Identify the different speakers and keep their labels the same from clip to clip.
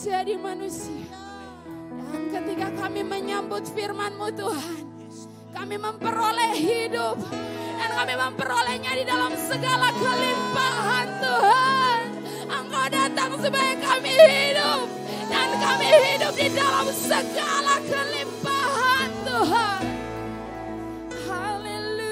Speaker 1: jadi manusia. Dan ketika kami menyambut firman-Mu Tuhan, kami memperoleh hidup. Dan kami memperolehnya di dalam segala kelimpahan Tuhan. Engkau datang supaya kami hidup. Dan kami hidup di dalam segala kelimpahan Tuhan. Haleluya.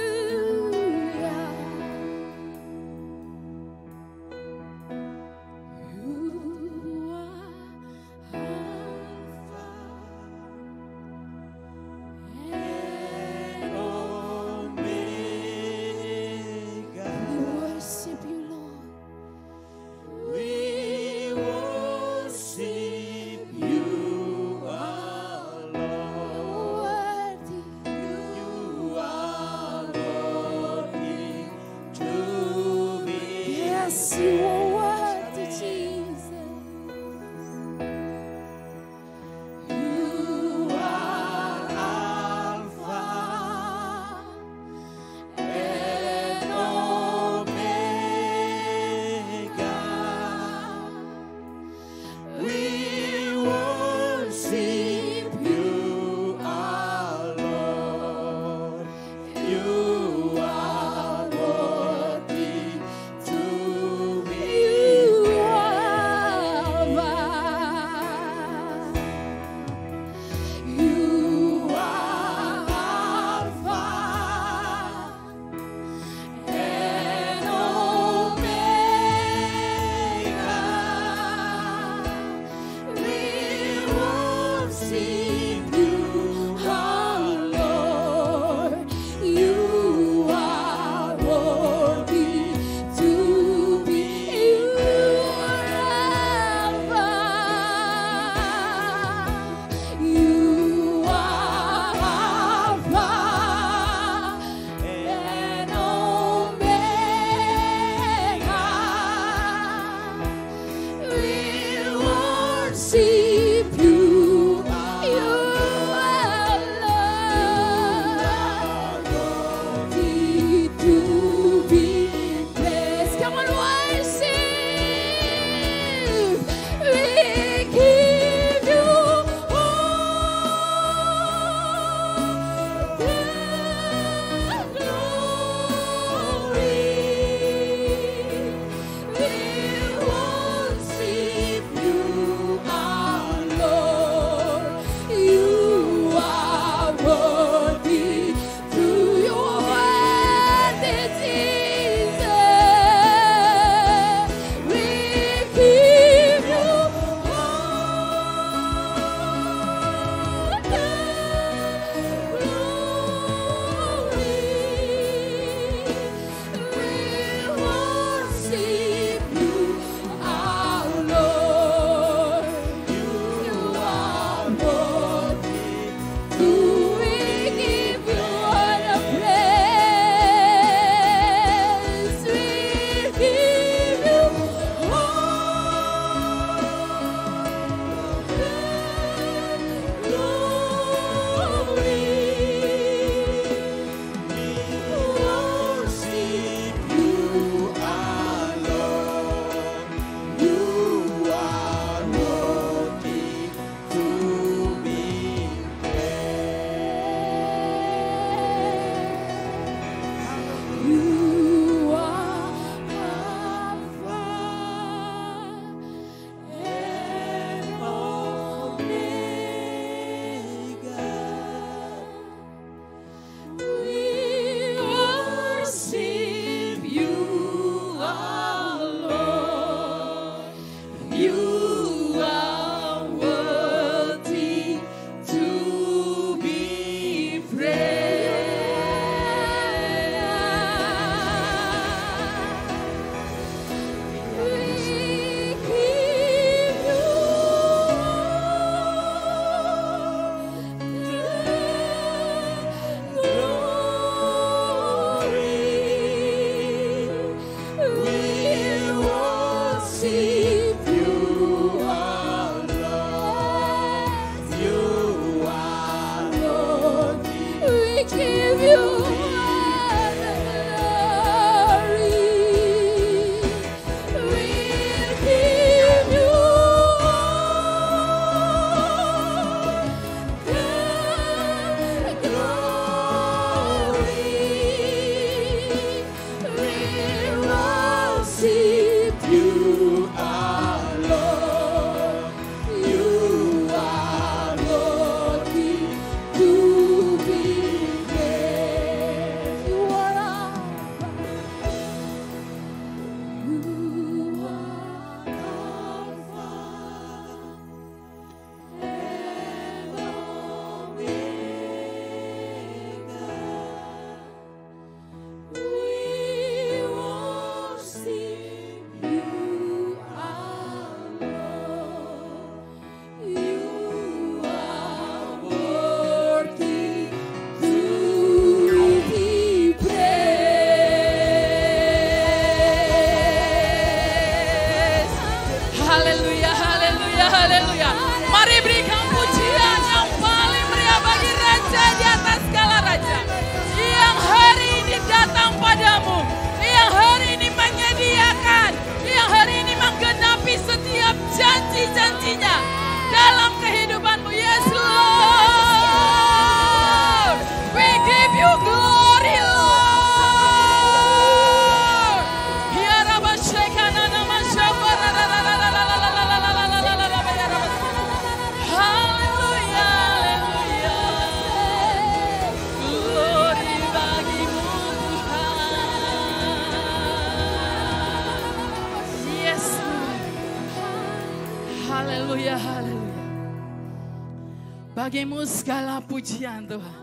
Speaker 2: Bagimu segala pujian Tuhan.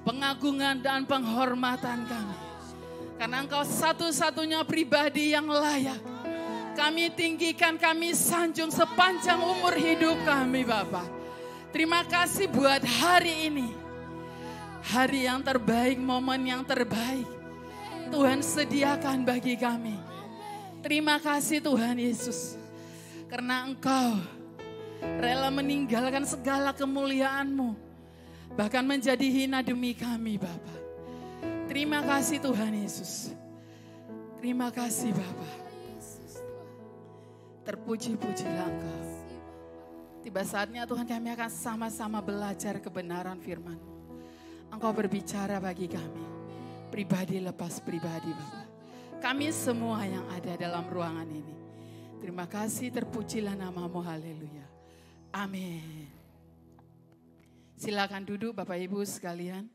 Speaker 2: Pengagungan dan penghormatan kami. Karena Engkau satu-satunya pribadi yang layak. Kami tinggikan, kami sanjung sepanjang umur hidup kami Bapa. Terima kasih buat hari ini. Hari yang terbaik, momen yang terbaik. Tuhan sediakan bagi kami. Terima kasih Tuhan Yesus. Karena Engkau rela meninggalkan segala kemuliaan-Mu. Bahkan menjadi hina demi kami Bapa. Terima kasih Tuhan Yesus. Terima kasih Bapa. Terpuji-pujilah Engkau. Tiba saatnya Tuhan kami akan sama-sama belajar kebenaran firman-Mu. Engkau berbicara bagi kami. Pribadi lepas pribadi Bapa. Kami semua yang ada dalam ruangan ini. Terima kasih, terpujilah nama-Mu, haleluya. Amin. Silakan duduk Bapak Ibu sekalian.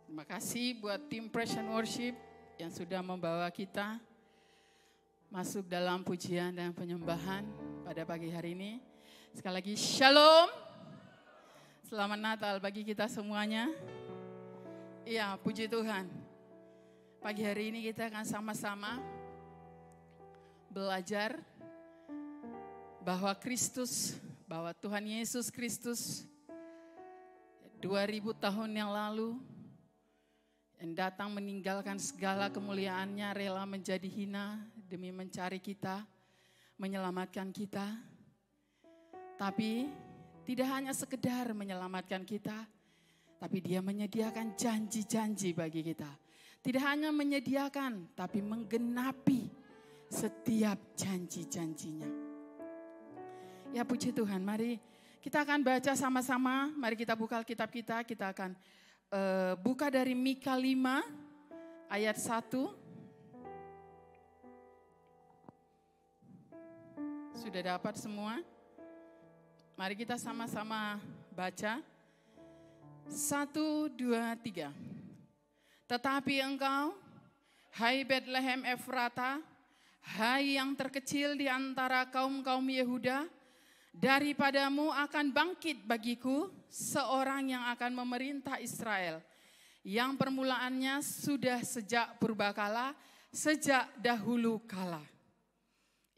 Speaker 2: Terima kasih buat tim Praise and Worship yang sudah membawa kita masuk dalam pujian dan penyembahan pada pagi hari ini. Sekali lagi Shalom. Selamat Natal bagi kita semuanya. Iya, puji Tuhan. Pagi hari ini kita akan sama-sama belajar bahwa bahwa Tuhan Yesus Kristus 2000 tahun yang lalu yang datang meninggalkan segala kemuliaannya, rela menjadi hina demi mencari kita, menyelamatkan kita. Tapi tidak hanya sekedar menyelamatkan kita, tapi Dia menyediakan janji-janji bagi kita. Tidak hanya menyediakan, tapi menggenapi setiap janji-janjinya. Ya puji Tuhan, mari kita akan baca sama-sama. Mari kita buka Alkitab kita akan buka dari Mika 5 ayat 1. Sudah dapat semua? Mari kita sama-sama baca. 1, 2, 3. Tetapi engkau, hai Bethlehem Efrata, hai yang terkecil di antara kaum-kaum Yehuda, daripadamu akan bangkit bagiku seorang yang akan memerintah Israel, yang permulaannya sudah sejak purbakala, sejak dahulu kala.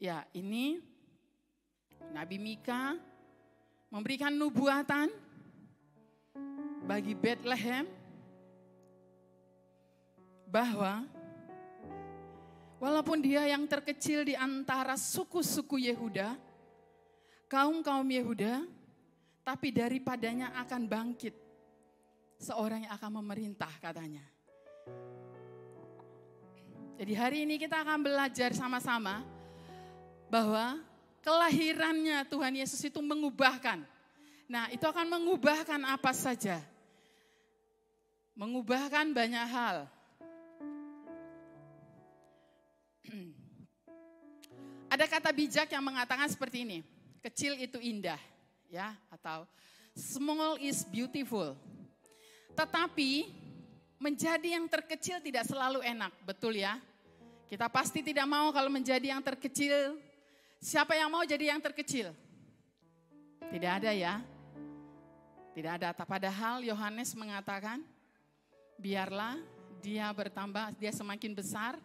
Speaker 2: Ya, ini Nabi Mika memberikan nubuatan bagi Bethlehem bahwa walaupun dia yang terkecil di antara suku-suku Yehuda, kaum-kaum Yehuda, tapi daripadanya akan bangkit seorang yang akan memerintah katanya. Jadi hari ini kita akan belajar sama-sama bahwa kelahirannya Tuhan Yesus itu mengubahkan. Nah, itu akan mengubahkan apa saja? Mengubahkan banyak hal. Ada kata bijak yang mengatakan seperti ini. Kecil itu indah, ya, atau small is beautiful. Tetapi menjadi yang terkecil tidak selalu enak, betul ya? Kita pasti tidak mau kalau menjadi yang terkecil. Siapa yang mau jadi yang terkecil? Tidak ada ya. Tidak ada. Padahal Yohanes mengatakan, biarlah dia bertambah, dia semakin besar,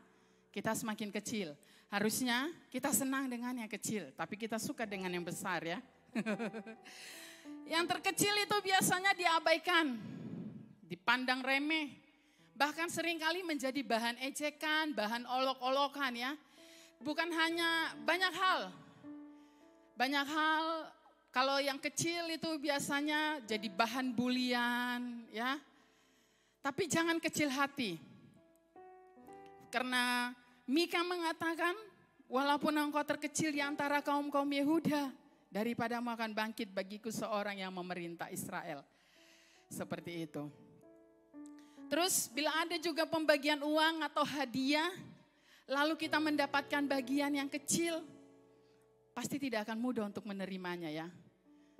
Speaker 2: kita semakin kecil. Harusnya kita senang dengan yang kecil, tapi kita suka dengan yang besar ya. Yang terkecil itu biasanya diabaikan, dipandang remeh. Bahkan seringkali menjadi bahan ejekan, bahan olok-olokan ya. Bukan hanya banyak hal. Banyak hal kalau yang kecil itu biasanya jadi bahan bulian ya. Tapi jangan kecil hati. Karena Mika mengatakan walaupun engkau terkecil di antara kaum-kaum Yehuda, daripadamu akan bangkit bagiku seorang yang memerintah Israel. Seperti itu. Terus bila ada juga pembagian uang atau hadiah, lalu kita mendapatkan bagian yang kecil, pasti tidak akan mudah untuk menerimanya ya.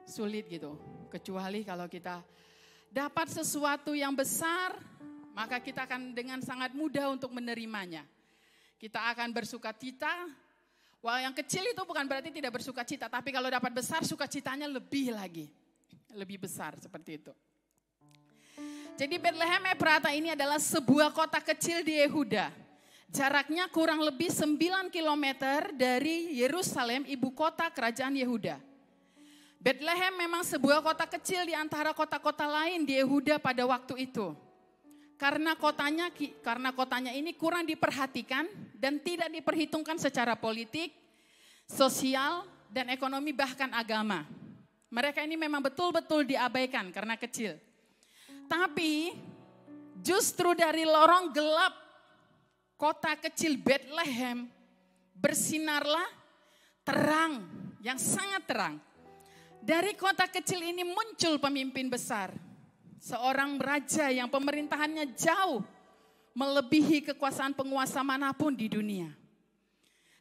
Speaker 2: sulit gitu. Kecuali kalau kita dapat sesuatu yang besar, maka kita akan dengan sangat mudah untuk menerimanya. Kita akan bersuka cita. Wah, yang kecil itu bukan berarti tidak bersuka cita, tapi kalau dapat besar, sukacitanya lebih lagi. Lebih besar seperti itu. Jadi Bethlehem Efrata ini adalah sebuah kota kecil di Yehuda. Jaraknya kurang lebih 9 km dari Yerusalem, ibu kota kerajaan Yehuda. Bethlehem memang sebuah kota kecil di antara kota-kota lain di Yehuda pada waktu itu. Karena kotanya ini kurang diperhatikan dan tidak diperhitungkan secara politik, sosial, dan ekonomi bahkan agama. Mereka ini memang betul-betul diabaikan karena kecil. Tapi justru dari lorong gelap kota kecil Bethlehem bersinarlah terang yang sangat terang. Dari kota kecil ini muncul pemimpin besar. Seorang raja yang pemerintahannya jauh melebihi kekuasaan penguasa manapun di dunia.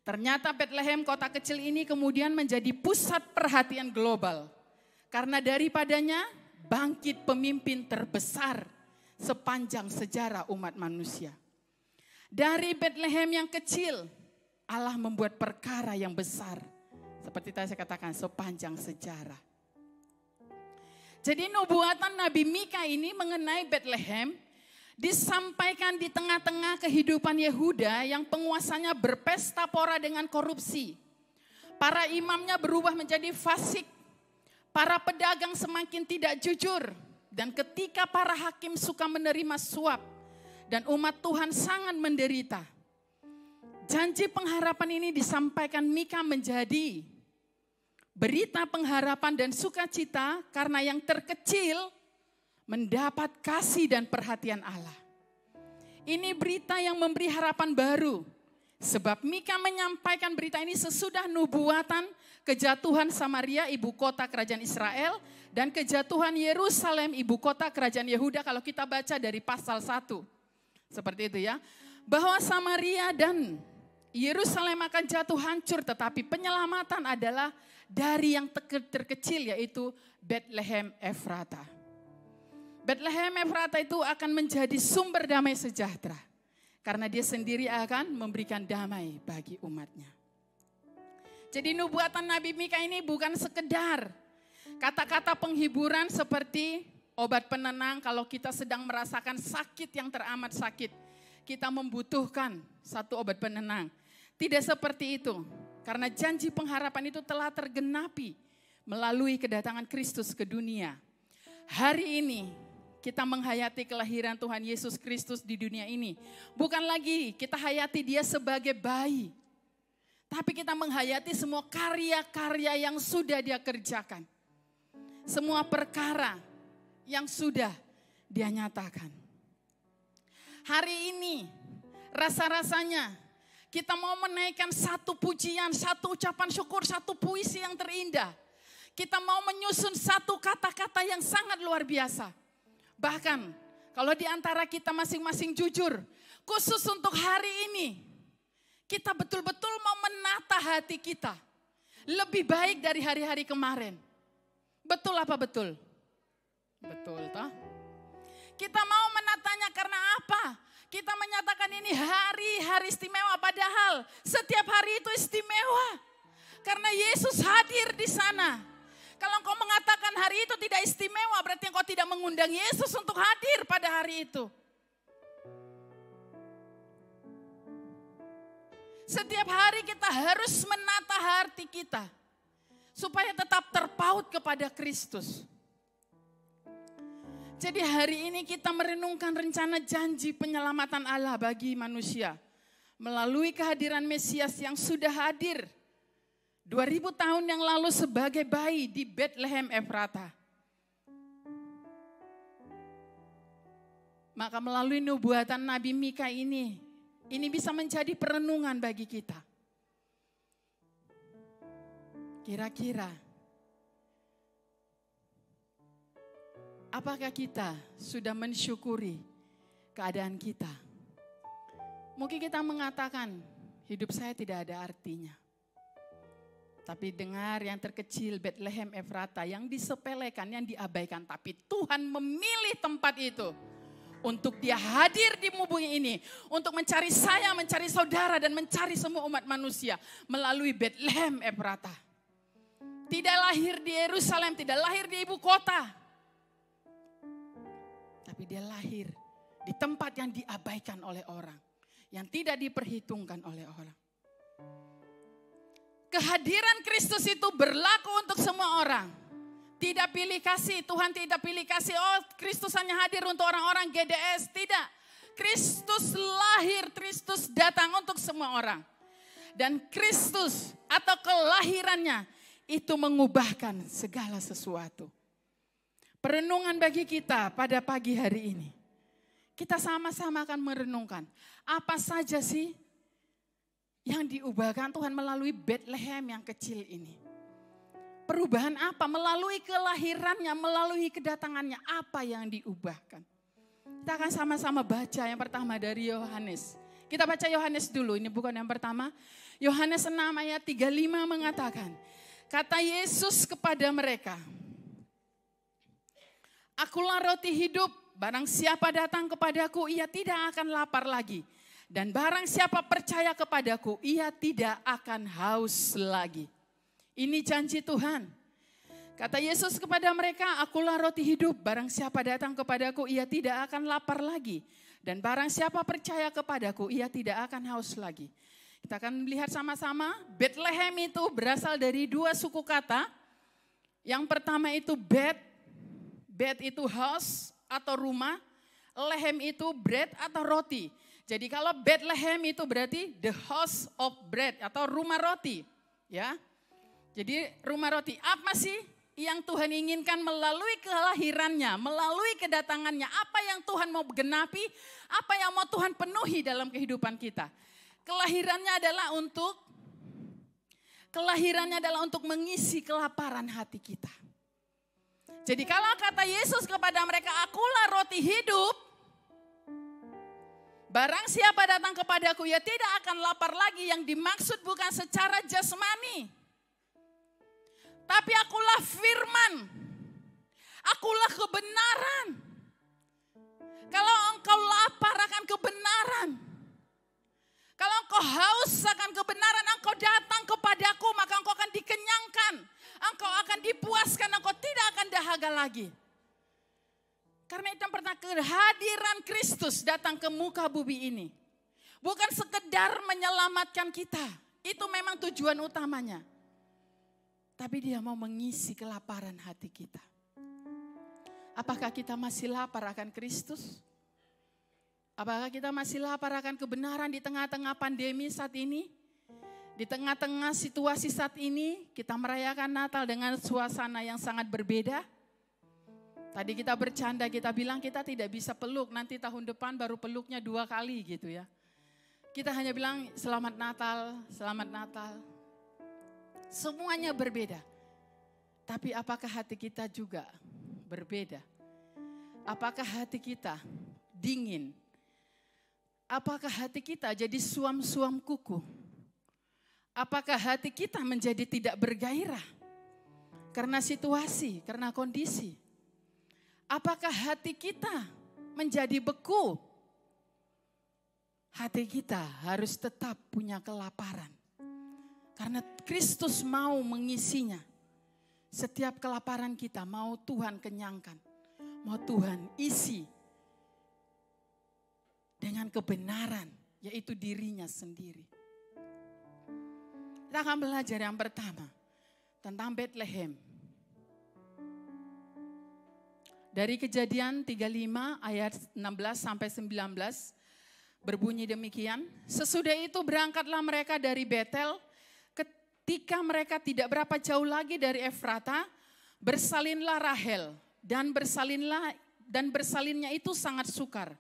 Speaker 2: Ternyata Bethlehem kota kecil ini kemudian menjadi pusat perhatian global. Karena daripadanya bangkit pemimpin terbesar sepanjang sejarah umat manusia. Dari Bethlehem yang kecil, Allah membuat perkara yang besar. Seperti tadi saya katakan, sepanjang sejarah. Jadi nubuatan Nabi Mika ini mengenai Bethlehem disampaikan di tengah-tengah kehidupan Yehuda yang penguasanya berpesta pora dengan korupsi. Para imamnya berubah menjadi fasik. Para pedagang semakin tidak jujur. Dan ketika para hakim suka menerima suap. Dan umat Tuhan sangat menderita. Janji pengharapan ini disampaikan Mika menjadi berita pengharapan dan sukacita karena yang terkecil mendapat kasih dan perhatian Allah. Ini berita yang memberi harapan baru. Sebab Mika menyampaikan berita ini sesudah nubuatan kejatuhan Samaria, ibu kota kerajaan Israel, dan kejatuhan Yerusalem, ibu kota kerajaan Yehuda, kalau kita baca dari pasal 1. Seperti itu ya. Bahwa Samaria dan Yerusalem akan jatuh hancur, tetapi penyelamatan adalah dari yang terkecil, yaitu Bethlehem Efrata. Bethlehem Efrata itu akan menjadi sumber damai sejahtera. Karena dia sendiri akan memberikan damai bagi umatnya. Jadi nubuatan Nabi Mika ini bukan sekedar kata-kata penghiburan seperti obat penenang kalau kita sedang merasakan sakit yang teramat sakit. Kita membutuhkan satu obat penenang. Tidak seperti itu. Karena janji pengharapan itu telah tergenapi melalui kedatangan Kristus ke dunia. Hari ini kita menghayati kelahiran Tuhan Yesus Kristus di dunia ini. Bukan lagi kita hayati dia sebagai bayi. Tapi kita menghayati semua karya-karya yang sudah dia kerjakan. Semua perkara yang sudah dia nyatakan. Hari ini rasa-rasanya kita mau menaikkan satu pujian, satu ucapan syukur, satu puisi yang terindah. Kita mau menyusun satu kata-kata yang sangat luar biasa. Bahkan kalau di antara kita masing-masing jujur, khusus untuk hari ini, kita betul-betul mau menata hati kita. Lebih baik dari hari-hari kemarin. Betul apa betul? Betul toh? Kita mau menatanya karena apa? Kita menyatakan ini hari-hari istimewa, padahal setiap hari itu istimewa. Karena Yesus hadir di sana. Kalau engkau mengatakan hari itu tidak istimewa, berarti engkau tidak mengundang Yesus untuk hadir pada hari itu. Setiap hari kita harus menata hati kita. Supaya tetap terpaut kepada Kristus. Jadi hari ini kita merenungkan rencana janji penyelamatan Allah bagi manusia. Melalui kehadiran Mesias yang sudah hadir 2000 tahun yang lalu sebagai bayi di Bethlehem Efrata. Maka melalui nubuatan Nabi Mika ini bisa menjadi perenungan bagi kita. Kira-kira apakah kita sudah mensyukuri keadaan kita? Mungkin kita mengatakan hidup saya tidak ada artinya. Tapi dengar, yang terkecil Bethlehem Efrata, yang disepelekan, yang diabaikan. Tapi Tuhan memilih tempat itu untuk dia hadir di bumi ini. Untuk mencari saya, mencari saudara, dan mencari semua umat manusia melalui Bethlehem Efrata. Tidak lahir di Yerusalem, tidak lahir di ibu kota. Tapi dia lahir di tempat yang diabaikan oleh orang. Yang tidak diperhitungkan oleh orang. Kehadiran Kristus itu berlaku untuk semua orang. Tidak pilih kasih, Tuhan tidak pilih kasih. Oh, Kristus hanya hadir untuk orang-orang GDS. Tidak. Kristus lahir, Kristus datang untuk semua orang. Dan Kristus atau kelahirannya itu mengubahkan segala sesuatu. Perenungan bagi kita pada pagi hari ini. Kita sama-sama akan merenungkan. Apa saja sih yang diubahkan Tuhan melalui Bethlehem yang kecil ini? Perubahan apa? Melalui kelahirannya, melalui kedatangannya, apa yang diubahkan? Kita akan sama-sama baca yang pertama dari Yohanes. Kita baca Yohanes dulu, ini bukan yang pertama. Yohanes 6 ayat 35 mengatakan, kata Yesus kepada mereka, Akulah roti hidup, barang siapa datang kepadaku, ia tidak akan lapar lagi. Dan barang siapa percaya kepadaku, ia tidak akan haus lagi. Ini janji Tuhan. Kata Yesus kepada mereka, Akulah roti hidup, barang siapa datang kepadaku, ia tidak akan lapar lagi. Dan barang siapa percaya kepadaku, ia tidak akan haus lagi. Kita akan melihat sama-sama, Bethlehem itu berasal dari dua suku kata. Yang pertama itu bed itu house atau rumah, lehem itu bread atau roti. Jadi kalau Bethlehem itu berarti the house of bread atau rumah roti, ya. Jadi rumah roti, apa sih yang Tuhan inginkan melalui kelahirannya, melalui kedatangannya? Apa yang Tuhan mau genapi, apa yang mau Tuhan penuhi dalam kehidupan kita? Kelahirannya adalah untuk mengisi kelaparan hati kita. Jadi kalau kata Yesus kepada mereka, Akulah roti hidup, barang siapa datang kepadaku, ia tidak akan lapar lagi. Yang dimaksud bukan secara jasmani. Tapi akulah firman. Akulah kebenaran. Kalau engkau lapar akan kebenaran. Kalau engkau haus akan kebenaran, engkau datang kepadaku, maka engkau akan dikenyangkan. Engkau akan dipuaskan, engkau tidak akan dahaga lagi. Karena itu yang pertama, kehadiran Kristus datang ke muka bumi ini. Bukan sekedar menyelamatkan kita. Itu memang tujuan utamanya. Tapi dia mau mengisi kelaparan hati kita. Apakah kita masih lapar akan Kristus? Apakah kita masih lapar akan kebenaran di tengah-tengah pandemi saat ini? Di tengah-tengah situasi saat ini, kita merayakan Natal dengan suasana yang sangat berbeda. Tadi kita bercanda, kita bilang kita tidak bisa peluk, nanti tahun depan baru peluknya 2 kali gitu ya. Kita hanya bilang selamat Natal, selamat Natal. Semuanya berbeda. Tapi apakah hati kita juga berbeda? Apakah hati kita dingin? Apakah hati kita jadi suam-suam kuku? Apakah hati kita menjadi tidak bergairah? Karena situasi, karena kondisi. Apakah hati kita menjadi beku? Hati kita harus tetap punya kelaparan. Karena Kristus mau mengisinya. Setiap kelaparan kita mau Tuhan kenyangkan. Mau Tuhan isi. Dengan kebenaran, yaitu dirinya sendiri. Kita akan belajar yang pertama. Tentang Bethlehem. Dari Kejadian 35 ayat 16 sampai 19 berbunyi demikian. Sesudah itu berangkatlah mereka dari Betel. Ketika mereka tidak berapa jauh lagi dari Efrata, bersalinlah Rahel dan bersalinnya itu sangat sukar.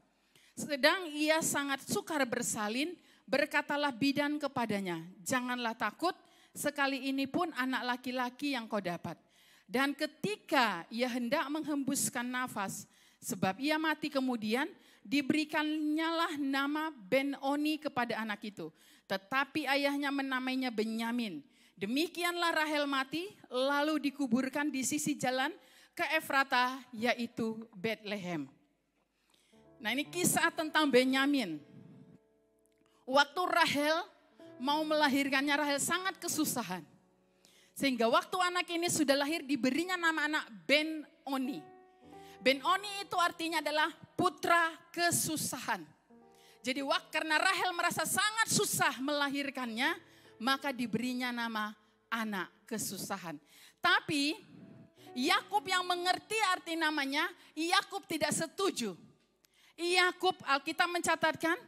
Speaker 2: Sedang ia sangat sukar bersalin, berkatalah bidan kepadanya, janganlah takut, sekali ini pun anak laki-laki yang kau dapat. Dan ketika ia hendak menghembuskan nafas, sebab ia mati kemudian, diberikannya nama Ben-Oni kepada anak itu. Tetapi ayahnya menamainya Benyamin. Demikianlah Rahel mati, lalu dikuburkan di sisi jalan ke Efrata, yaitu Bethlehem. Nah, ini kisah tentang Benyamin. Waktu Rahel mau melahirkannya, Rahel sangat kesusahan. Sehingga waktu anak ini sudah lahir, diberinya nama anak Ben-Oni. Ben-Oni itu artinya adalah putra kesusahan. Jadi karena Rahel merasa sangat susah melahirkannya, maka diberinya nama anak kesusahan. Tapi Yakub yang mengerti arti namanya, Yakub tidak setuju. Yakub, Alkitab mencatatkan,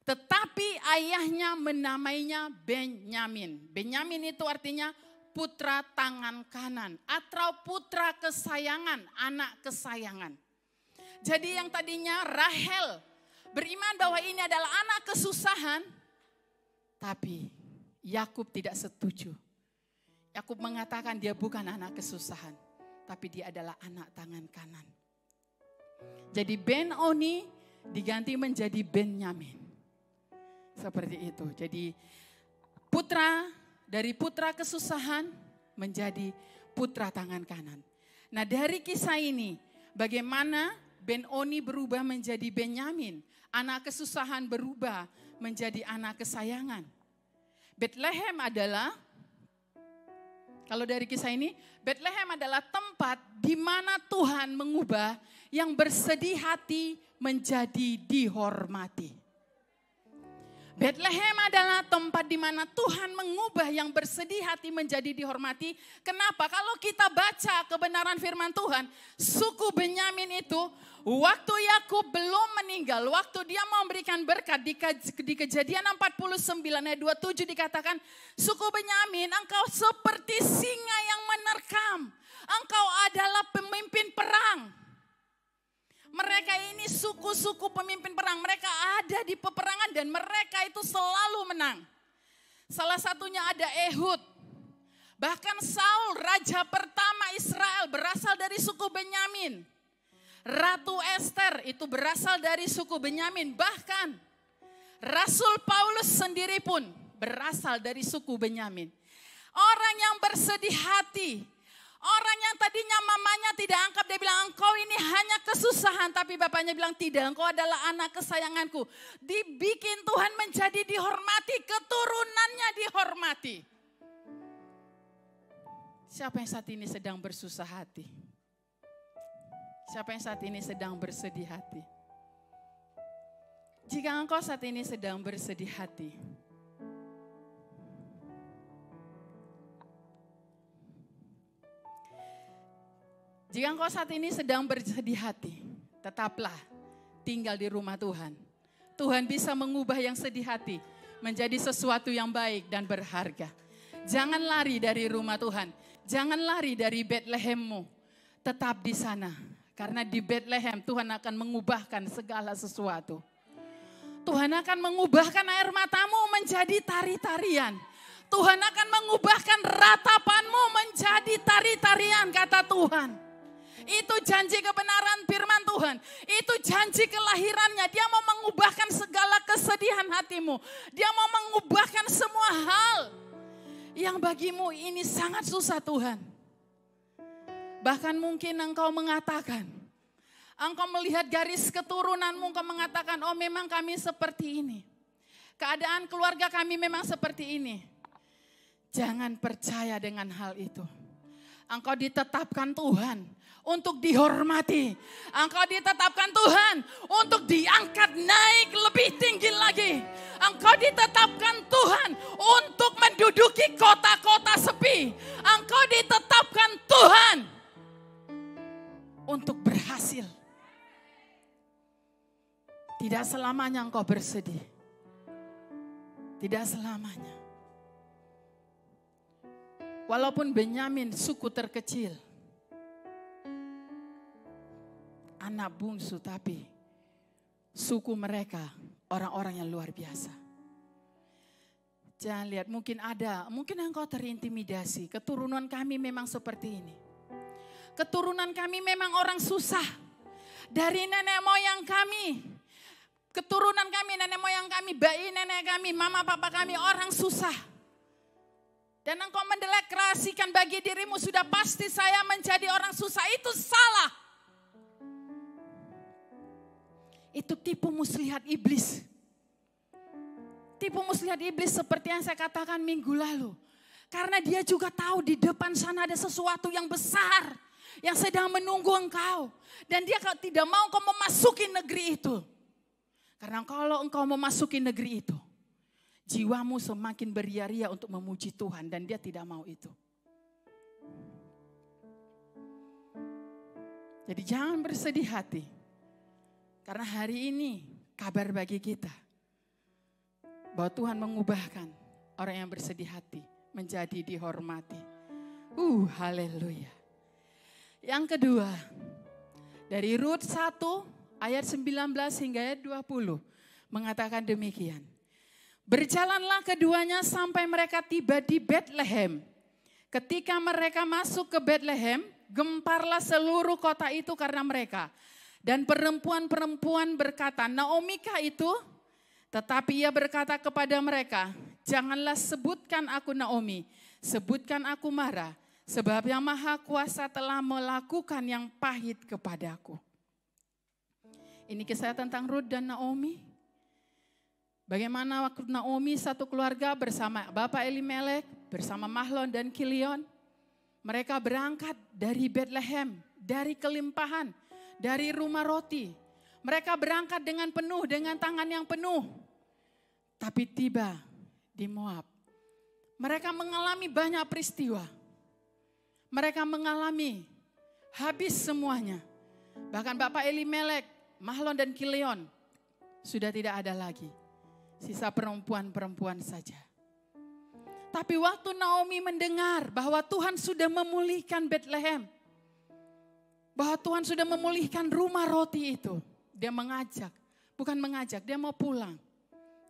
Speaker 2: tetapi ayahnya menamainya Benyamin. Benyamin itu artinya putra tangan kanan atau putra kesayangan, anak kesayangan. Jadi yang tadinya Rahel beriman bahwa ini adalah anak kesusahan, tapi Yakub tidak setuju. Yakub mengatakan dia bukan anak kesusahan, tapi dia adalah anak tangan kanan. Jadi Ben-Oni diganti menjadi Benyamin. Seperti itu. Jadi dari putra kesusahan menjadi putra tangan kanan. Nah, dari kisah ini bagaimana Ben-Oni berubah menjadi Benyamin. Anak kesusahan berubah menjadi anak kesayangan. Bethlehem adalah, kalau dari kisah ini, Bethlehem adalah tempat di mana Tuhan mengubah yang bersedih hati menjadi dihormati. Bethlehem adalah tempat di mana Tuhan mengubah yang bersedih hati menjadi dihormati. Kenapa? Kalau kita baca kebenaran firman Tuhan, suku Benyamin itu waktu Yakub belum meninggal, waktu dia memberikan berkat di Kejadian 49 ayat 27 dikatakan, suku Benyamin, engkau seperti singa yang menerkam, engkau adalah pemimpin perang. Mereka ini suku-suku pemimpin perang, mereka ada di peperangan dan mereka itu selalu menang. Salah satunya ada Ehud. Bahkan Saul, raja pertama Israel, berasal dari suku Benyamin. Ratu Esther itu berasal dari suku Benyamin. Bahkan Rasul Paulus sendiri pun berasal dari suku Benyamin. Orang yang bersedih hati, orang yang tadinya mamanya tidak angkat, dia bilang engkau ini hanya kesusahan. Tapi bapaknya bilang tidak, engkau adalah anak kesayanganku. Dibikin Tuhan menjadi dihormati, keturunannya dihormati. Siapa yang saat ini sedang bersusah hati? Siapa yang saat ini sedang bersedih hati? Jika engkau saat ini sedang bersedih hati, jika engkau saat ini sedang bersedih hati, tetaplah tinggal di rumah Tuhan. Tuhan bisa mengubah yang sedih hati menjadi sesuatu yang baik dan berharga. Jangan lari dari rumah Tuhan. Jangan lari dari Bethlehemmu. Tetap di sana. Karena di Bethlehem Tuhan akan mengubahkan segala sesuatu. Tuhan akan mengubahkan air matamu menjadi tari-tarian. Tuhan akan mengubahkan ratapanmu menjadi tari-tarian, kata Tuhan. Itu janji kebenaran firman Tuhan. Itu janji kelahirannya. Dia mau mengubahkan segala kesedihan hatimu. Dia mau mengubahkan semua hal yang bagimu ini sangat susah Tuhan. Bahkan mungkin engkau mengatakan, engkau melihat garis keturunanmu, engkau mengatakan, oh memang kami seperti ini. Keadaan keluarga kami memang seperti ini. Jangan percaya dengan hal itu. Engkau ditetapkan Tuhan untuk dihormati. Engkau ditetapkan Tuhan untuk diangkat naik lebih tinggi lagi. Engkau ditetapkan Tuhan untuk menduduki kota-kota sepi. Engkau ditetapkan Tuhan untuk berhasil. Tidak selamanya engkau bersedih. Tidak selamanya. Walaupun Benyamin suku terkecil, anak bungsu, tapi suku mereka orang-orang yang luar biasa. Jangan lihat, mungkin engkau terintimidasi. Keturunan kami memang seperti ini. Keturunan kami memang orang susah. Dari nenek moyang kami, keturunan kami, nenek moyang kami, bayi nenek kami, mama papa kami orang susah. dan engkau mendeklarasikan bagi dirimu sudah pasti saya menjadi orang susah, itu salah. Itu tipu muslihat iblis. Tipu muslihat iblis seperti yang saya katakan minggu lalu. Karena dia juga tahu di depan sana ada sesuatu yang besar yang sedang menunggu engkau. Dan dia tidak mau engkau memasuki negeri itu. Karena kalau engkau memasuki negeri itu, jiwamu semakin beria-ria untuk memuji Tuhan dan dia tidak mau itu. Jadi jangan bersedih hati. Karena hari ini kabar bagi kita bahwa Tuhan mengubahkan orang yang bersedih hati menjadi dihormati. Haleluya. Yang kedua, dari Rut 1 ayat 19 hingga ayat 20 mengatakan demikian. Berjalanlah keduanya sampai mereka tiba di Betlehem. Ketika mereka masuk ke Betlehem, gemparlah seluruh kota itu karena mereka. Dan perempuan-perempuan berkata, Naomikah itu? Tetapi ia berkata kepada mereka, janganlah sebutkan aku Naomi, sebutkan aku Mara, sebab yang Maha Kuasa telah melakukan yang pahit kepadaku. Ini kisah tentang Rut dan Naomi. Bagaimana waktu Naomi satu keluarga bersama Bapak Elimelek, bersama Mahlon dan Kilion. Mereka berangkat dari Betlehem, dari kelimpahan, dari rumah roti. Mereka berangkat dengan penuh, dengan tangan yang penuh. Tapi tiba di Moab. Mereka mengalami banyak peristiwa. Mereka mengalami habis semuanya. Bahkan Bapak Elimelek, Mahlon dan Kilion sudah tidak ada lagi. Sisa perempuan-perempuan saja. Tapi waktu Naomi mendengar bahwa Tuhan sudah memulihkan Betlehem. Bahwa Tuhan sudah memulihkan rumah roti itu. Dia mengajak, bukan mengajak, dia mau pulang.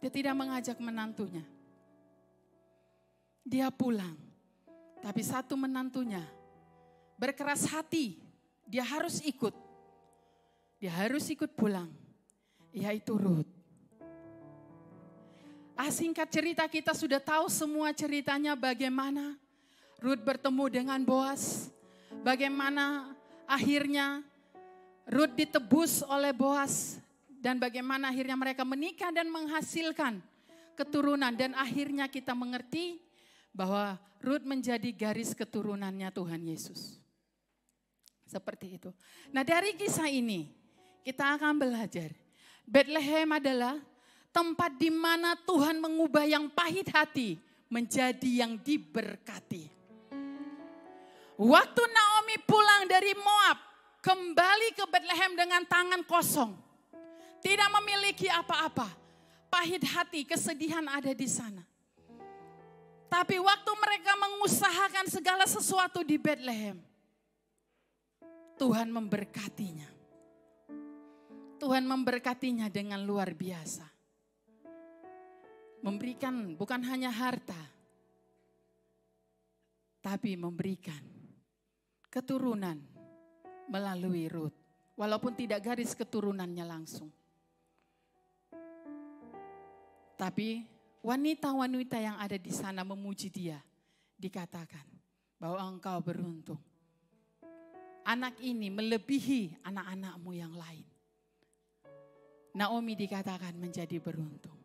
Speaker 2: Dia tidak mengajak menantunya. Dia pulang. Tapi satu menantunya berkeras hati, dia harus ikut. Dia harus ikut pulang, yaitu Rut. Singkat cerita kita sudah tahu semua ceritanya bagaimana Rut bertemu dengan Boas. Bagaimana akhirnya Rut ditebus oleh Boas. Dan bagaimana akhirnya mereka menikah dan menghasilkan keturunan. Dan akhirnya kita mengerti bahwa Rut menjadi garis keturunannya Tuhan Yesus. Seperti itu. Nah dari kisah ini kita akan belajar. Betlehem adalah tempat di mana Tuhan mengubah yang pahit hati menjadi yang diberkati. Waktu Naomi pulang dari Moab, kembali ke Betlehem dengan tangan kosong. Tidak memiliki apa-apa. Pahit hati, kesedihan ada di sana. Tapi waktu mereka mengusahakan segala sesuatu di Betlehem, Tuhan memberkatinya. Tuhan memberkatinya dengan luar biasa. Memberikan bukan hanya harta, tapi memberikan keturunan melalui Rut. Walaupun tidak garis keturunannya langsung. Tapi wanita-wanita yang ada di sana memuji dia. Dikatakan bahwa engkau beruntung. Anak ini melebihi anak-anakmu yang lain. Naomi dikatakan menjadi beruntung.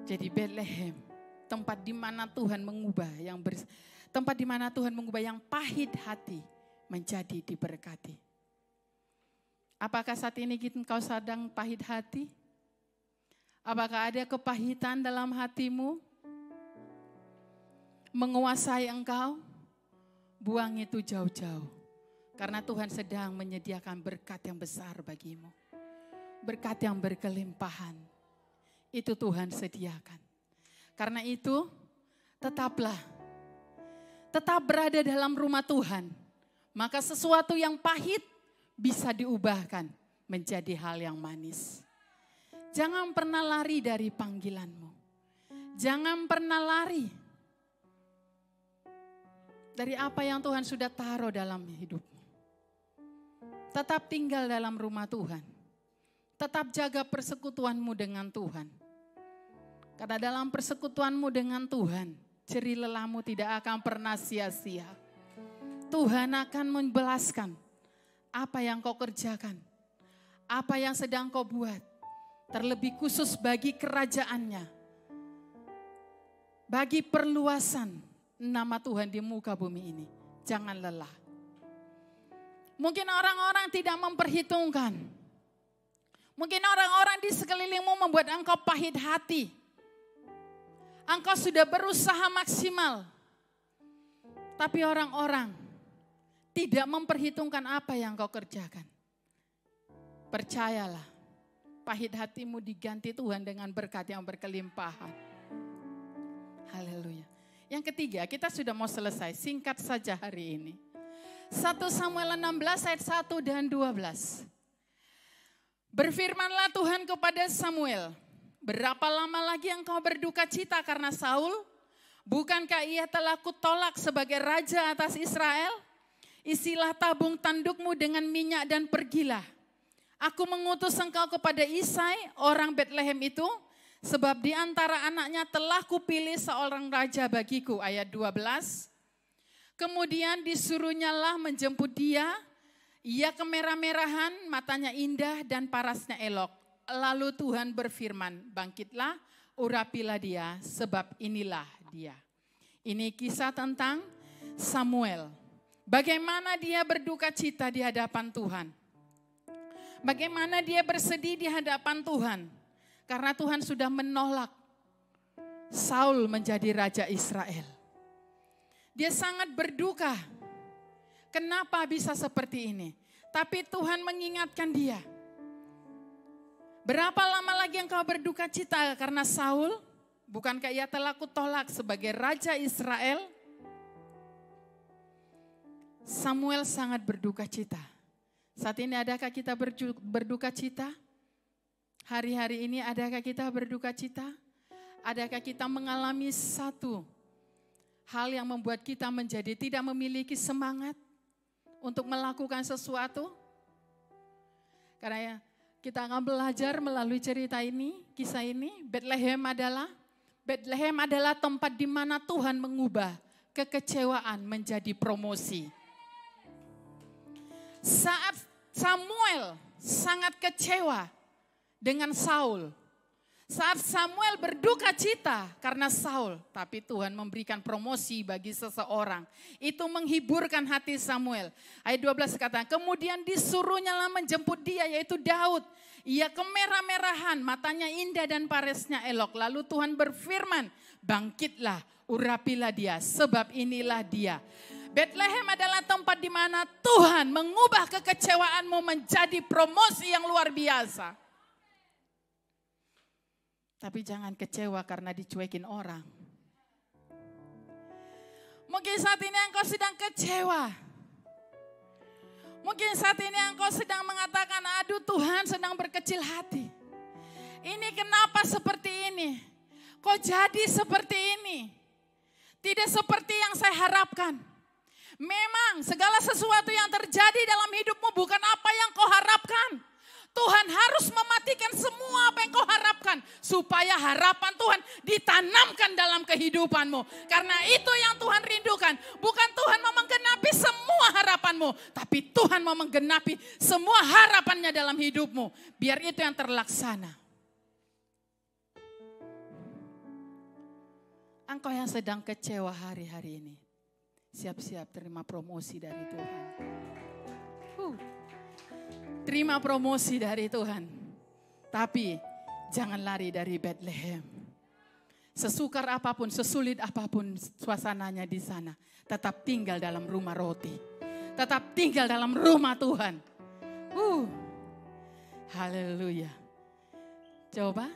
Speaker 2: Jadi Betlehem, tempat di mana Tuhan mengubah tempat di mana Tuhan mengubah yang pahit hati menjadi diberkati. Apakah saat ini engkau sedang pahit hati? Apakah ada kepahitan dalam hatimu? Menguasai engkau? Buang itu jauh-jauh. Karena Tuhan sedang menyediakan berkat yang besar bagimu. Berkat yang berkelimpahan. Itu Tuhan sediakan. Karena itu, tetap berada dalam rumah Tuhan. Maka sesuatu yang pahit bisa diubahkan menjadi hal yang manis. Jangan pernah lari dari panggilanmu. Jangan pernah lari dari apa yang Tuhan sudah taruh dalam hidupmu. Tetap tinggal dalam rumah Tuhan. Tetap jaga persekutuanmu dengan Tuhan. Karena dalam persekutuanmu dengan Tuhan, jerih lelahmu tidak akan pernah sia-sia. Tuhan akan membalaskan apa yang kau kerjakan, apa yang sedang kau buat, terlebih khusus bagi kerajaannya, bagi perluasan nama Tuhan di muka bumi ini. Jangan lelah. Mungkin orang-orang tidak memperhitungkan. Mungkin orang-orang di sekelilingmu membuat engkau pahit hati. Engkau sudah berusaha maksimal. Tapi orang-orang tidak memperhitungkan apa yang kau kerjakan. Percayalah, pahit hatimu diganti Tuhan dengan berkat yang berkelimpahan. Haleluya. Yang ketiga, kita sudah mau selesai, singkat saja hari ini. 1 Samuel 16 ayat 1 dan 12. Berfirmanlah Tuhan kepada Samuel, berapa lama lagi engkau berduka cita karena Saul? Bukankah ia telah kutolak sebagai raja atas Israel? Isilah tabung tandukmu dengan minyak dan pergilah. Aku mengutus engkau kepada Isai, orang Betlehem itu, sebab di antara anaknya telah kupilih seorang raja bagiku. Ayat 12. Kemudian disuruhnyalah menjemput dia. Ia kemerah-merahan, matanya indah dan parasnya elok. Lalu Tuhan berfirman, bangkitlah, urapilah dia, sebab inilah dia. Ini kisah tentang Samuel. Bagaimana dia berduka cita di hadapan Tuhan. Bagaimana dia bersedih di hadapan Tuhan. Karena Tuhan sudah menolak Saul menjadi raja Israel. Dia sangat berduka. Kenapa bisa seperti ini? Tapi Tuhan mengingatkan dia. Berapa lama lagi engkau berduka cita karena Saul? Bukankah ia telah kutolak sebagai raja Israel? Samuel sangat berduka cita. Saat ini adakah kita berduka cita? Hari-hari ini adakah kita berduka cita? Adakah kita mengalami satu hal yang membuat kita menjadi tidak memiliki semangat untuk melakukan sesuatu? Karena kita akan belajar melalui cerita ini, kisah ini, Betlehem adalah tempat di mana Tuhan mengubah kekecewaan menjadi promosi. Saat Samuel sangat kecewa dengan Saul. Saat Samuel berduka cita karena Saul, tapi Tuhan memberikan promosi bagi seseorang. Itu menghiburkan hati Samuel. Ayat 12 kata, kemudian disuruhnyalah menjemput dia, yaitu Daud. Ia kemerah-merahan, matanya indah dan paresnya elok. Lalu Tuhan berfirman, bangkitlah, urapilah dia, sebab inilah dia. Betlehem adalah tempat di mana Tuhan mengubah kekecewaanmu menjadi promosi yang luar biasa. Tapi jangan kecewa karena dicuekin orang. Mungkin saat ini engkau sedang kecewa. Mungkin saat ini engkau sedang mengatakan, aduh Tuhan sedang berkecil hati. Ini kenapa seperti ini? Kok jadi seperti ini? Tidak seperti yang saya harapkan. Memang segala sesuatu yang terjadi dalam hidupmu bukan apa yang kau harapkan. Tuhan harus mematikan semua apa yang kau harapkan. Supaya harapan Tuhan ditanamkan dalam kehidupanmu. Karena itu yang Tuhan rindukan. Bukan Tuhan mau menggenapi semua harapanmu. Tapi Tuhan mau menggenapi semua harapannya dalam hidupmu. Biar itu yang terlaksana. Engkau yang sedang kecewa hari-hari ini. Siap-siap terima promosi dari Tuhan. Terima promosi dari Tuhan. Tapi jangan lari dari Betlehem. Sesukar apapun, sesulit apapun suasananya di sana. Tetap tinggal dalam rumah roti. Tetap tinggal dalam rumah Tuhan. Haleluya. Coba.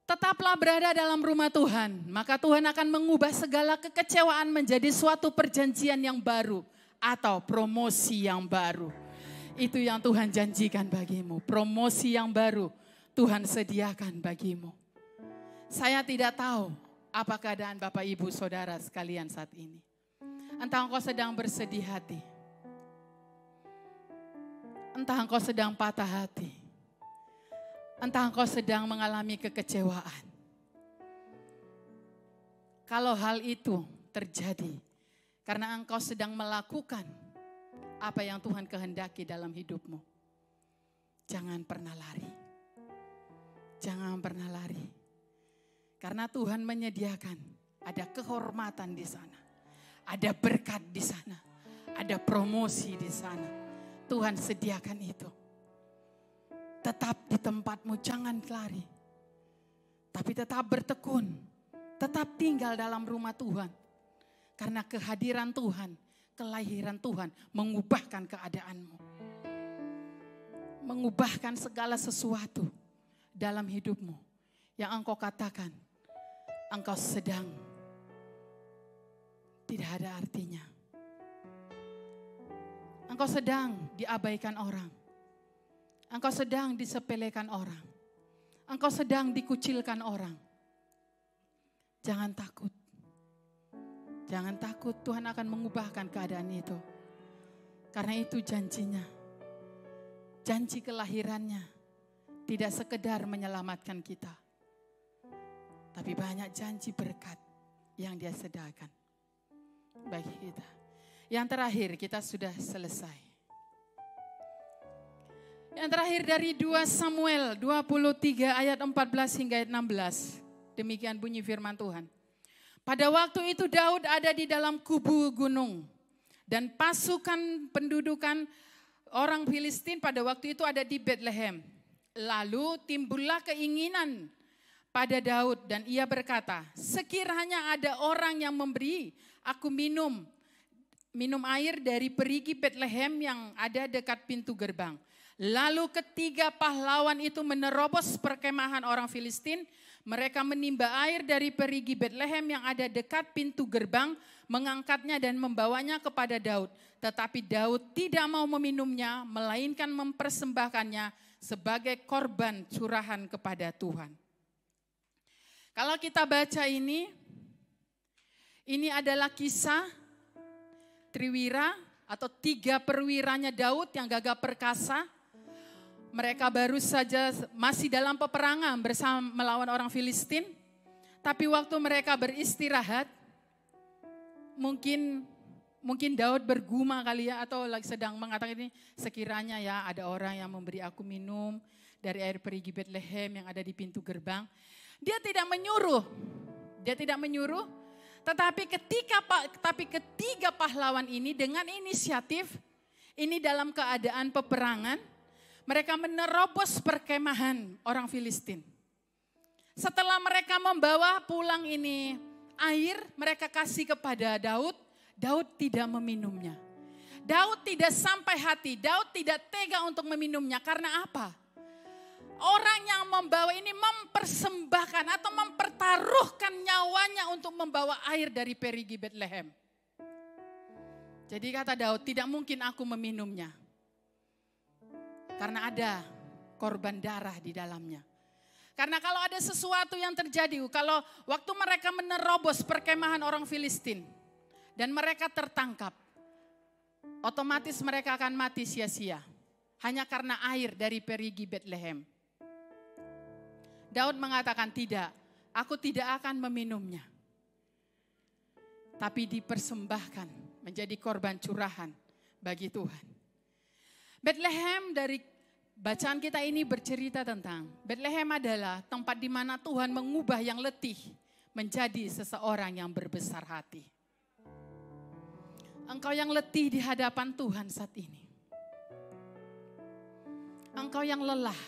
Speaker 2: Tetaplah berada dalam rumah Tuhan. Maka Tuhan akan mengubah segala kekecewaan menjadi suatu perjanjian yang baru. Atau promosi yang baru. Itu yang Tuhan janjikan bagimu. Promosi yang baru Tuhan sediakan bagimu. Saya tidak tahu apa keadaan Bapak Ibu Saudara sekalian saat ini. Entah engkau sedang bersedih hati. Entah engkau sedang patah hati. Entah engkau sedang mengalami kekecewaan. Kalau hal itu terjadi karena engkau sedang melakukan apa yang Tuhan kehendaki dalam hidupmu, jangan pernah lari. Jangan pernah lari. Karena Tuhan menyediakan ada kehormatan di sana. Ada berkat di sana. Ada promosi di sana. Tuhan sediakan itu. Tetap di tempatmu, jangan lari. Tapi tetap bertekun. Tetap tinggal dalam rumah Tuhan. Karena kehadiran Tuhan, kelahiran Tuhan mengubahkan keadaanmu. Mengubahkan segala sesuatu dalam hidupmu. Yang engkau katakan, engkau sedang tidak ada artinya. Engkau sedang diabaikan orang. Engkau sedang disepelekan orang. Engkau sedang dikucilkan orang. Jangan takut. Jangan takut, Tuhan akan mengubahkan keadaan itu. Karena itu janjinya. Janji kelahirannya tidak sekedar menyelamatkan kita. Tapi banyak janji berkat yang Dia sediakan bagi kita. Yang terakhir, kita sudah selesai. Yang terakhir dari 2 Samuel 23 ayat 14 hingga ayat 16. Demikian bunyi firman Tuhan. Pada waktu itu Daud ada di dalam kubu gunung. Dan pasukan pendudukan orang Filistin pada waktu itu ada di Bethlehem. Lalu timbullah keinginan pada Daud dan ia berkata, sekiranya ada orang yang memberi aku minum air dari perigi Bethlehem yang ada dekat pintu gerbang. Lalu ketiga pahlawan itu menerobos perkemahan orang Filistin. Mereka menimba air dari perigi Bethlehem yang ada dekat pintu gerbang, mengangkatnya dan membawanya kepada Daud. Tetapi Daud tidak mau meminumnya, melainkan mempersembahkannya sebagai korban curahan kepada Tuhan. Kalau kita baca ini adalah kisah Triwira atau 3 perwiranya Daud yang gagah perkasa. Mereka baru saja masih dalam peperangan bersama melawan orang Filistin. Tapi waktu mereka beristirahat, mungkin Daud bergumam kali ya, atau lagi sedang mengatakan ini, sekiranya ya ada orang yang memberi aku minum dari air perigi Bethlehem yang ada di pintu gerbang. Dia tidak menyuruh, tetapi ketiga pahlawan ini dengan inisiatif, ini dalam keadaan peperangan, mereka menerobos perkemahan orang Filistin. Setelah mereka membawa pulang ini air, mereka kasih kepada Daud. Daud tidak meminumnya. Daud tidak sampai hati, Daud tidak tega untuk meminumnya. Karena apa? Orang yang membawa ini mempersembahkan atau mempertaruhkan nyawanya untuk membawa air dari perigi Bethlehem. Jadi kata Daud, tidak mungkin aku meminumnya. Karena ada korban darah di dalamnya. Karena kalau ada sesuatu yang terjadi, kalau waktu mereka menerobos perkemahan orang Filistin dan mereka tertangkap, otomatis mereka akan mati sia-sia. Hanya karena air dari perigi Bethlehem. Daud mengatakan tidak, aku tidak akan meminumnya. Tapi dipersembahkan menjadi korban curahan bagi Tuhan. Bethlehem dari bacaan kita ini bercerita tentang Bethlehem adalah tempat di mana Tuhan mengubah yang letih menjadi seseorang yang berbesar hati. Engkau yang letih di hadapan Tuhan saat ini. Engkau yang lelah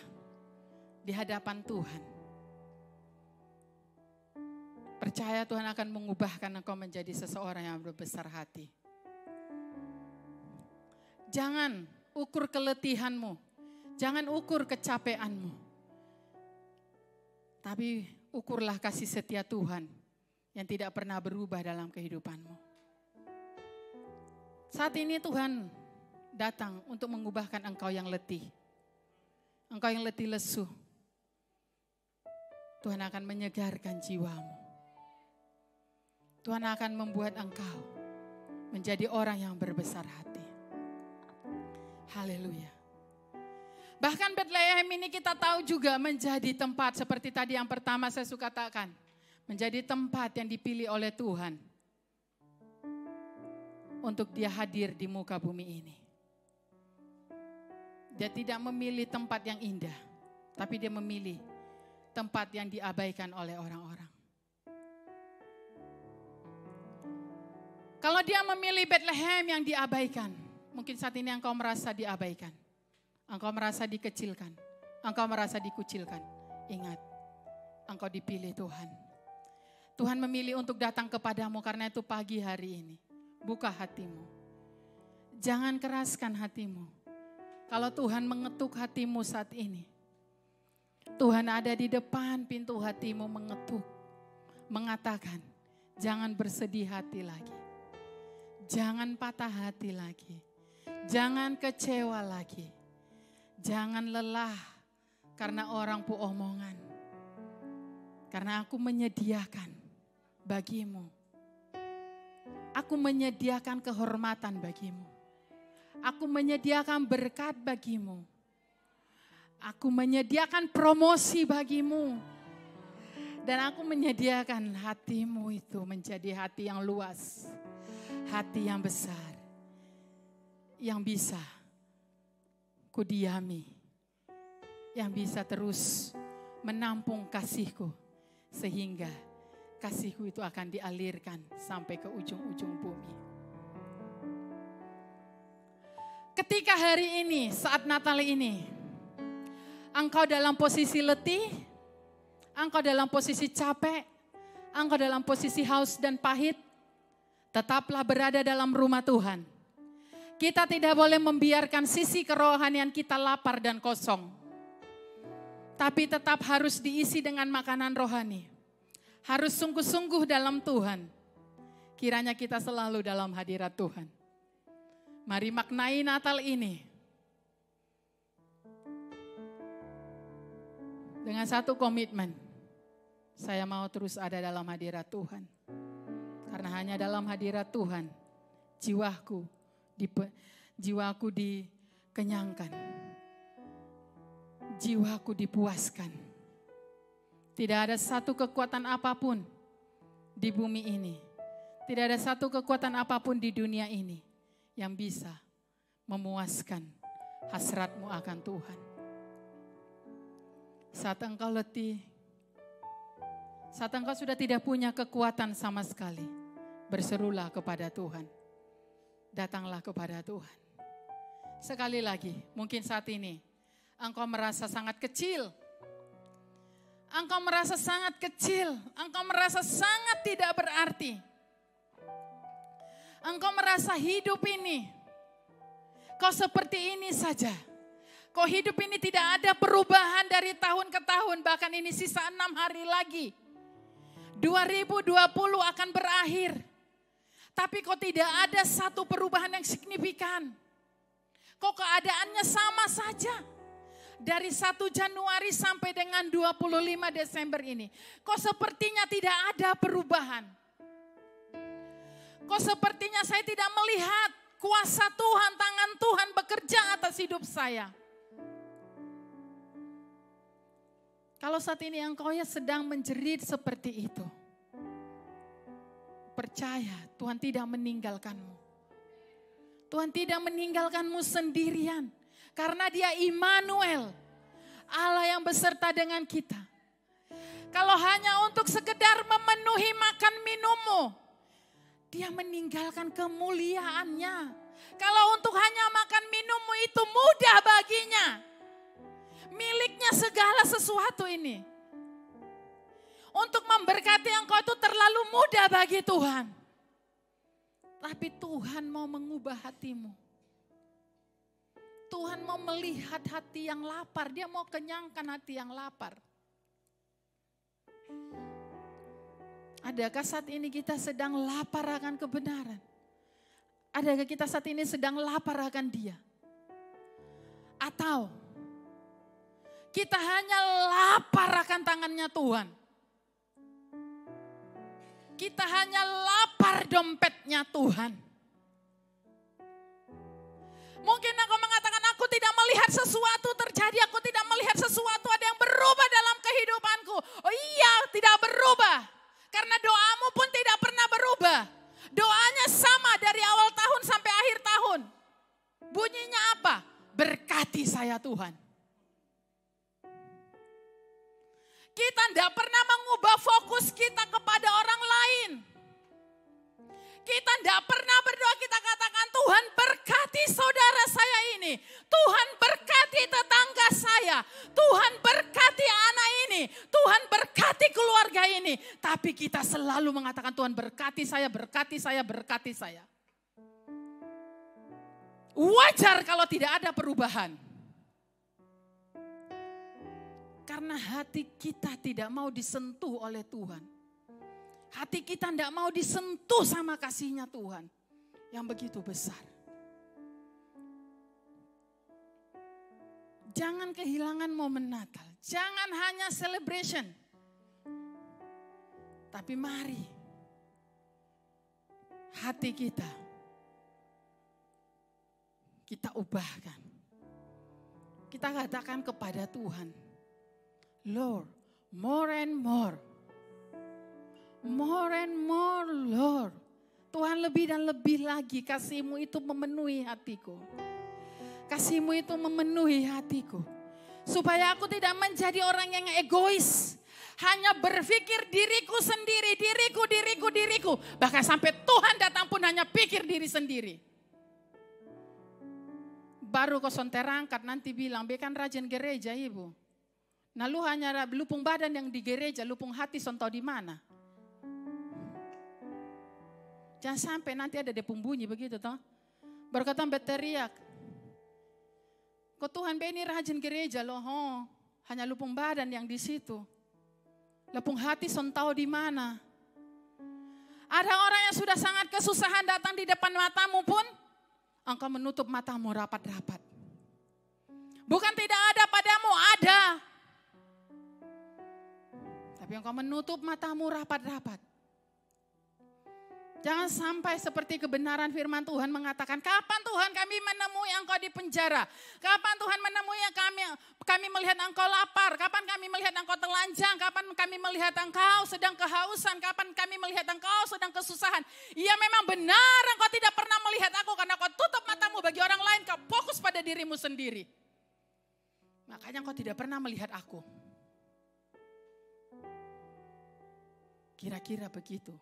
Speaker 2: di hadapan Tuhan. Percaya Tuhan akan mengubahkan engkau menjadi seseorang yang berbesar hati. Jangan ukur keletihanmu. Jangan ukur kecapeanmu. Tapi ukurlah kasih setia Tuhan yang tidak pernah berubah dalam kehidupanmu. Saat ini Tuhan datang untuk mengubahkan engkau yang letih. Engkau yang letih lesu. Tuhan akan menyegarkan jiwamu. Tuhan akan membuat engkau menjadi orang yang berbesar hati. Haleluya. Bahkan Bethlehem ini kita tahu juga menjadi tempat seperti tadi yang pertama saya suka katakan. menjadi tempat yang dipilih oleh Tuhan untuk dia hadir di muka bumi ini. Dia tidak memilih tempat yang indah, tapi dia memilih tempat yang diabaikan oleh orang-orang. Kalau dia memilih Bethlehem yang diabaikan, mungkin saat ini engkau merasa diabaikan. Engkau merasa dikecilkan. Engkau merasa dikucilkan. Ingat, engkau dipilih Tuhan. Tuhan memilih untuk datang kepadamu, karena itu pagi hari ini. Buka hatimu. Jangan keraskan hatimu. Kalau Tuhan mengetuk hatimu saat ini, Tuhan ada di depan pintu hatimu mengetuk. Mengatakan, jangan bersedih hati lagi. Jangan patah hati lagi. Jangan kecewa lagi. Jangan lelah karena orang pu omongan. Karena aku menyediakan bagimu. Aku menyediakan kehormatan bagimu. Aku menyediakan berkat bagimu. Aku menyediakan promosi bagimu. Dan aku menyediakan hatimu itu menjadi hati yang luas. Hati yang besar. Yang bisa kudiami. Yang bisa terus menampung kasihku. Sehingga kasihku itu akan dialirkan sampai ke ujung-ujung bumi. Ketika hari ini, saat Natal ini, engkau dalam posisi letih, engkau dalam posisi capek, engkau dalam posisi haus dan pahit, tetaplah berada dalam rumah Tuhan. Kita tidak boleh membiarkan sisi kerohanian kita lapar dan kosong. Tapi tetap harus diisi dengan makanan rohani. Harus sungguh-sungguh dalam Tuhan. Kiranya kita selalu dalam hadirat Tuhan. Mari maknai Natal ini dengan satu komitmen. Saya mau terus ada dalam hadirat Tuhan. Karena hanya dalam hadirat Tuhan jiwaku dikenyangkan. Jiwaku dipuaskan. Tidak ada satu kekuatan apapun di bumi ini. Tidak ada satu kekuatan apapun di dunia ini yang bisa memuaskan hasratmu akan Tuhan. Saat engkau letih, saat engkau sudah tidak punya kekuatan sama sekali, berserulah kepada Tuhan. Datanglah kepada Tuhan. Sekali lagi, mungkin saat ini engkau merasa sangat kecil. Engkau merasa sangat kecil. Engkau merasa sangat tidak berarti. Engkau merasa hidup ini, kau seperti ini saja. Kau hidup ini tidak ada perubahan dari tahun ke tahun. Bahkan ini sisa 6 hari lagi. 2020 akan berakhir. Tapi kok tidak ada satu perubahan yang signifikan. Kok keadaannya sama saja. Dari 1 Januari sampai dengan 25 Desember ini. Kok sepertinya tidak ada perubahan. Kok sepertinya saya tidak melihat kuasa Tuhan, tangan Tuhan bekerja atas hidup saya. Kalau saat ini engkau ya sedang menjerit seperti itu. Percaya Tuhan tidak meninggalkanmu. Tuhan tidak meninggalkanmu sendirian. Karena Dia Immanuel, Allah yang beserta dengan kita. Kalau hanya untuk sekedar memenuhi makan minummu, Dia meninggalkan kemuliaannya. Kalau untuk hanya makan minummu itu mudah baginya. Miliknya segala sesuatu ini. Untuk memberkati engkau itu terlalu mudah bagi Tuhan. Tapi Tuhan mau mengubah hatimu. Tuhan mau melihat hati yang lapar. Dia mau kenyangkan hati yang lapar. Adakah saat ini kita sedang lapar akan kebenaran? Adakah kita saat ini sedang lapar akan Dia? Atau kita hanya lapar akan tangannya Tuhan? Kita hanya lapar dompetnya Tuhan. Mungkin engkau mengatakan, aku tidak melihat sesuatu terjadi, aku tidak melihat sesuatu ada yang berubah dalam kehidupanku. Oh iya, tidak berubah. berkati saya Tuhan. Kita tidak pernah mengubah fokus kita kepada orang lain. Kita tidak pernah berdoa, kita katakan Tuhan berkati saudara saya ini. Tuhan berkati tetangga saya. Tuhan berkati anak ini. Tuhan berkati keluarga ini. Tapi kita selalu mengatakan Tuhan berkati saya, berkati saya, berkati saya. Wajar kalau tidak ada perubahan. Karena hati kita tidak mau disentuh oleh Tuhan. Hati kita tidak mau disentuh sama kasih-Nya Tuhan yang begitu besar. Jangan kehilangan momen Natal. Jangan hanya celebration. Tapi mari hati kita ubahkan. Kita katakan kepada Tuhan, Lord, more and more. More and more, Lord. Tuhan lebih dan lebih lagi, kasih-Mu itu memenuhi hatiku. Kasih-Mu itu memenuhi hatiku. Supaya aku tidak menjadi orang yang egois. Hanya berpikir diriku sendiri, diriku. Bahkan sampai Tuhan datang pun hanya pikir diri sendiri. Baru koson terangkat nanti bilang, bekan rajin gereja ibu. Nah lu hanya lupung badan yang di gereja, lupung hati son tahu di mana. Jangan sampai nanti ada depung bunyi begitu toh. Berkata berteriak. Kok Tuhan ini rajin gereja loh. Oh, hanya lupung badan yang di situ. Lupung hati son tahu di mana. Ada orang yang sudah sangat kesusahan datang di depan matamu pun. Engkau menutup matamu rapat-rapat. Bukan tidak ada padamu, ada. Tapi engkau menutup matamu rapat-rapat. Jangan sampai seperti kebenaran firman Tuhan mengatakan, kapan Tuhan kami menemui engkau di penjara? Kapan Tuhan menemui kami melihat engkau lapar? Kapan kami melihat engkau telanjang? Kapan kami melihat engkau sedang kehausan? Kapan kami melihat engkau sedang kesusahan? Iya memang benar engkau tidak pernah melihat aku karena kau tutup matamu bagi orang lain, kau fokus pada dirimu sendiri. Makanya engkau tidak pernah melihat aku. Kira-kira begitu.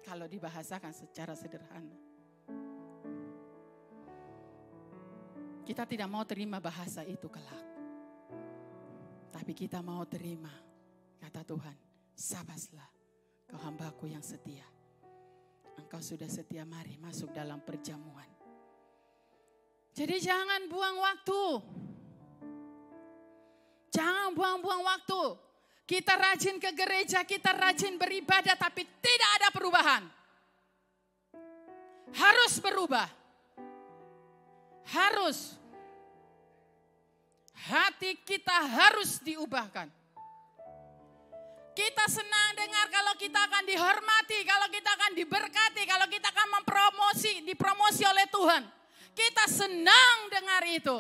Speaker 2: Kalau dibahasakan secara sederhana. Kita tidak mau terima bahasa itu kelak. Tapi kita mau terima, kata Tuhan, sabaslah kau hambaku yang setia. Engkau sudah setia, mari masuk dalam perjamuan. Jadi jangan buang waktu. Jangan buang-buang waktu. Kita rajin ke gereja, kita rajin beribadah, tapi tidak ada perubahan. Harus berubah. Harus. Hati kita harus diubahkan. Kita senang dengar kalau kita akan dihormati, kalau kita akan diberkati, kalau kita akan dipromosi oleh Tuhan. Kita senang dengar itu.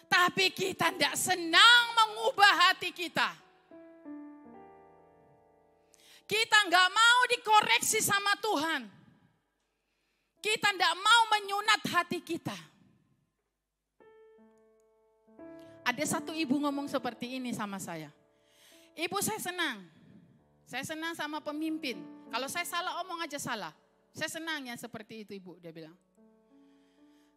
Speaker 2: Tapi kita tidak senang mengubah hati kita. Kita nggak mau dikoreksi sama Tuhan. Kita nggak mau menyunat hati kita. Ada satu ibu ngomong seperti ini sama saya. Ibu saya senang. Saya senang sama pemimpin. Kalau saya salah omong aja salah. Saya senang ya seperti itu ibu, dia bilang.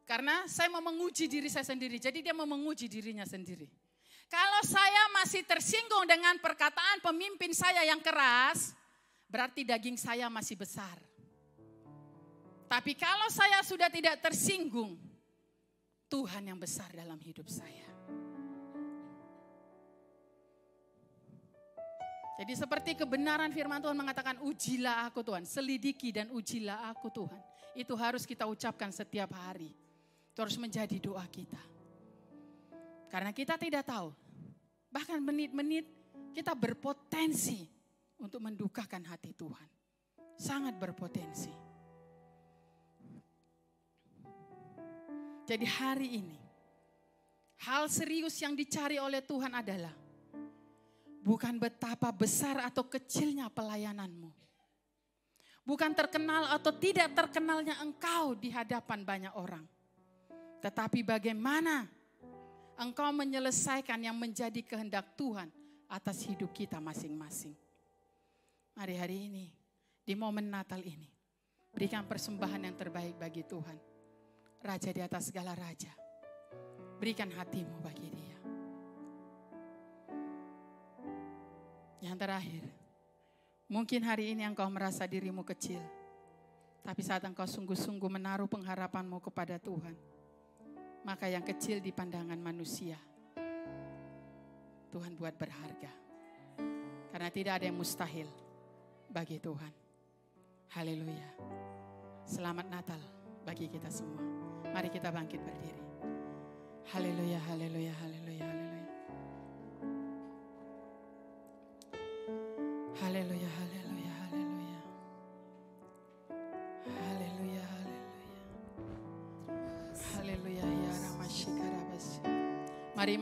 Speaker 2: Karena saya mau menguji diri saya sendiri. Jadi dia mau menguji dirinya sendiri. Kalau saya masih tersinggung dengan perkataan pemimpin saya yang keras, berarti daging saya masih besar. Tapi kalau saya sudah tidak tersinggung, Tuhan yang besar dalam hidup saya. Jadi seperti kebenaran firman Tuhan mengatakan, ujilah aku Tuhan, selidiki dan ujilah aku Tuhan. Itu harus kita ucapkan setiap hari. Itu harus menjadi doa kita. Karena kita tidak tahu, bahkan menit-menit kita berpotensi untuk mendukakan hati Tuhan. Sangat berpotensi. Jadi hari ini, hal serius yang dicari oleh Tuhan adalah bukan betapa besar atau kecilnya pelayananmu. Bukan terkenal atau tidak terkenalnya engkau di hadapan banyak orang. Tetapi bagaimana Engkau menyelesaikan yang menjadi kehendak Tuhan atas hidup kita masing-masing. Mari hari ini, di momen Natal ini, berikan persembahan yang terbaik bagi Tuhan. Raja di atas segala raja. Berikan hatimu bagi Dia. Yang terakhir, mungkin hari ini engkau merasa dirimu kecil. Tapi saat engkau sungguh-sungguh menaruh pengharapanmu kepada Tuhan, maka yang kecil di pandangan manusia, Tuhan buat berharga. Karena tidak ada yang mustahil bagi Tuhan. Haleluya. Selamat Natal bagi kita semua. Mari kita bangkit berdiri. Haleluya, haleluya, haleluya, haleluya. Haleluya, haleluya, haleluya. Haleluya, haleluya. Haleluya, ya Ramashikarabas. Mari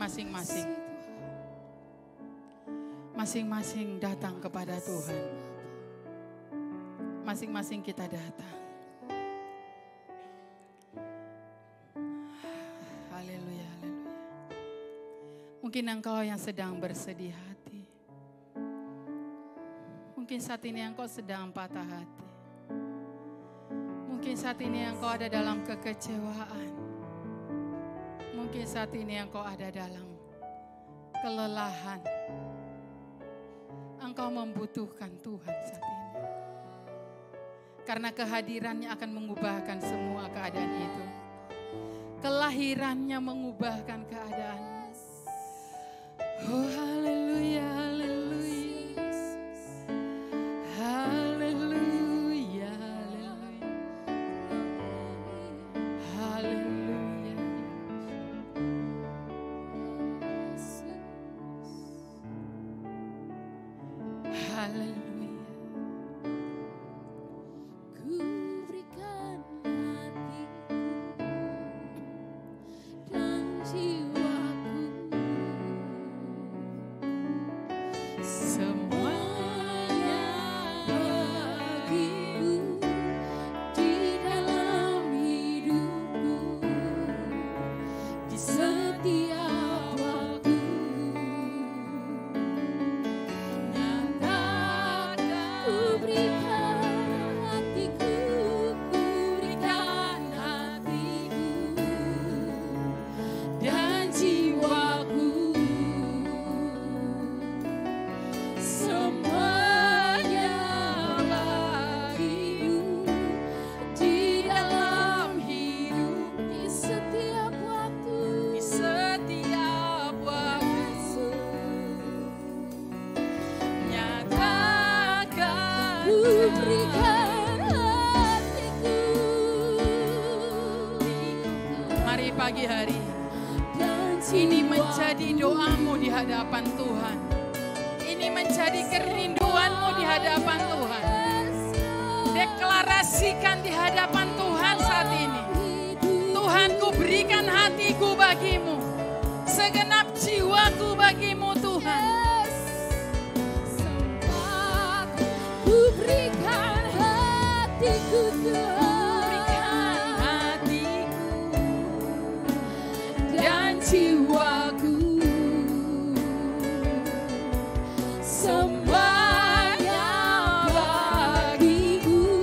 Speaker 2: masing-masing datang kepada Tuhan. Masing-masing kita datang. Haleluya, haleluya. Mungkin engkau yang sedang bersedih hati. Mungkin saat ini engkau sedang patah hati. Mungkin saat ini engkau ada dalam kekecewaan. Mungkin saat ini engkau ada dalam kelelahan. Engkau membutuhkan Tuhan saat ini. Karena kehadirannya akan mengubahkan semua keadaan itu. Kelahirannya mengubahkan keadaanmu. Oh haleluya, haleluya. Haleluya, haleluya. Haleluya. Haleluya. Pagi hari ini menjadi doamu di hadapan Tuhan. Ini menjadi kerinduanmu di hadapan Tuhan. Deklarasikan di hadapan Tuhan saat ini. Tuhan, ku berikan hatiku bagimu, segenap jiwaku bagimu Tuhan.
Speaker 1: Ku berikan hatiku Tuhan. Jiwaku semuanya bagimu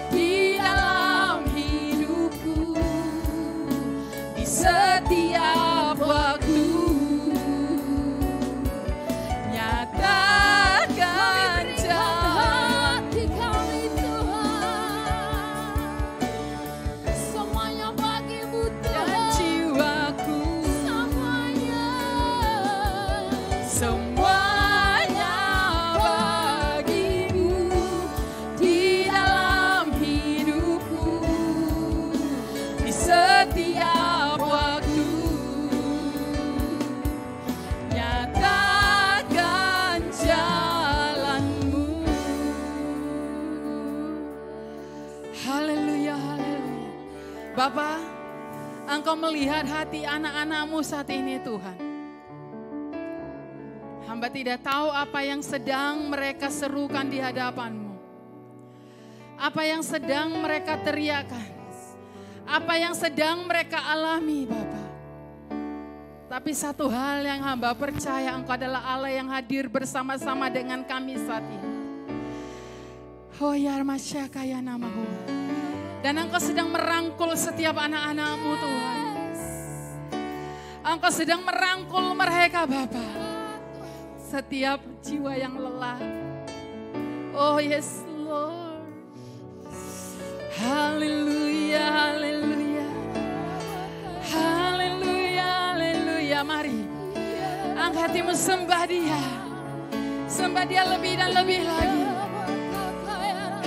Speaker 1: di dalam hidupku, di setiap waktu. Nyatakan hati kami Tuhan, semuanya bagimu Tuhan. Dan jiwaku semuanya bagimu di dalam hidupku, di setiap waktu. Nyatakan jalanmu.
Speaker 2: Haleluya, haleluya. Bapa, Engkau melihat hati anak-anak-Mu saat ini Tuhan. Hamba tidak tahu apa yang sedang mereka serukan di hadapan-Mu. Apa yang sedang mereka teriakan. apa yang sedang mereka alami Bapa. Tapi satu hal yang hamba percaya, Engkau adalah Allah yang hadir bersama-sama dengan kami saat ini. Oh ya masyakaya namamu. Dan Engkau sedang merangkul setiap anak-anak-Mu Tuhan. Engkau sedang merangkul mereka Bapa. Setiap jiwa yang lelah. Oh yes Lord. Haleluya, haleluya. Haleluya, haleluya. Mari angkat hatimu, sembah Dia. Sembah Dia lebih dan lebih lagi.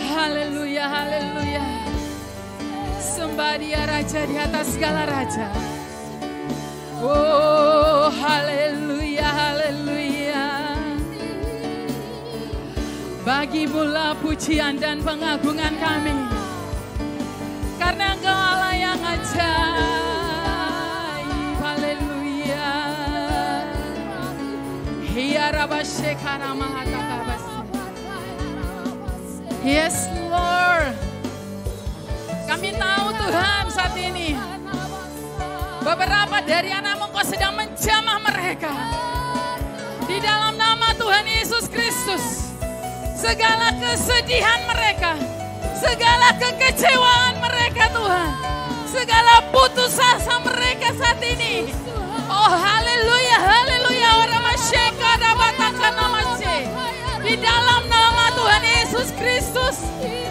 Speaker 2: Haleluya, haleluya. Sembah Dia Raja di atas segala raja. Oh haleluya, haleluya. Bagi-Mulah pujian dan pengagungan kami. Karena Engkau Allah yang ajaib. Haleluya. Hiya rabashekana mahatakabas. Yes Lord. Kami tahu Tuhan saat ini beberapa dari anak-Mu Engkau sedang menjamah mereka. Di dalam nama Tuhan Yesus Kristus. Segala kesedihan mereka, segala kekecewaan mereka Tuhan, segala putus asa mereka saat ini. Oh haleluya, haleluya. Di dalam nama Tuhan Yesus Kristus,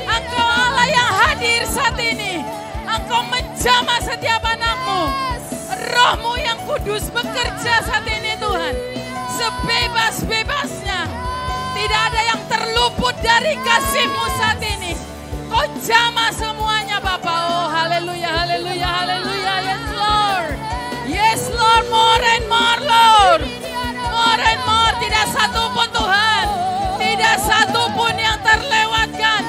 Speaker 2: Engkau Allah yang hadir saat ini. Engkau menjamah setiap anak-Mu. Roh-Mu yang kudus bekerja saat ini Tuhan. Sebebas-bebasnya. Tidak ada yang terluput dari kasih-Mu saat ini. Kau jamah semuanya Bapa. Oh haleluya, haleluya, haleluya. Yes Lord. Yes Lord, more and more Lord. More and more. Tidak satu pun Tuhan. Tidak satu pun yang terlewatkan.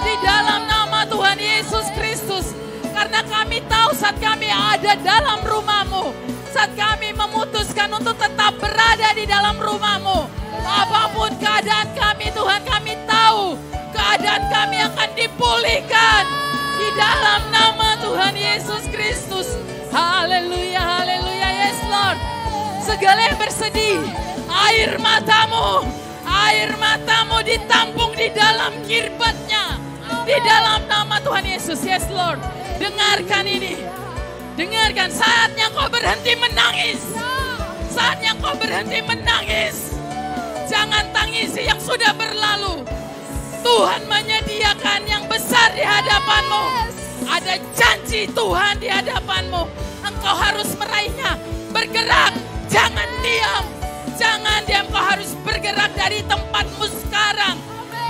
Speaker 2: Di dalam nama Tuhan Yesus Kristus. Karena kami tahu saat kami ada dalam rumah-Mu. Saat kami memutuskan untuk tetap berada di dalam rumah-Mu. Apapun keadaan kami Tuhan, kami tahu keadaan kami akan dipulihkan. Di dalam nama Tuhan Yesus Kristus. Haleluya, haleluya. Yes Lord. Segala yang bersedih, air matamu ditampung di dalam kirbatnya. Di dalam nama Tuhan Yesus. Yes Lord. Dengarkan ini. Dengarkan, saatnya kau berhenti menangis. Saatnya kau berhenti menangis. Jangan tangisi yang sudah berlalu. Tuhan menyediakan yang besar di hadapanmu. Ada janji Tuhan di hadapanmu. Engkau harus meraihnya. Bergerak, jangan diam. Jangan diam, kau harus bergerak dari tempatmu sekarang.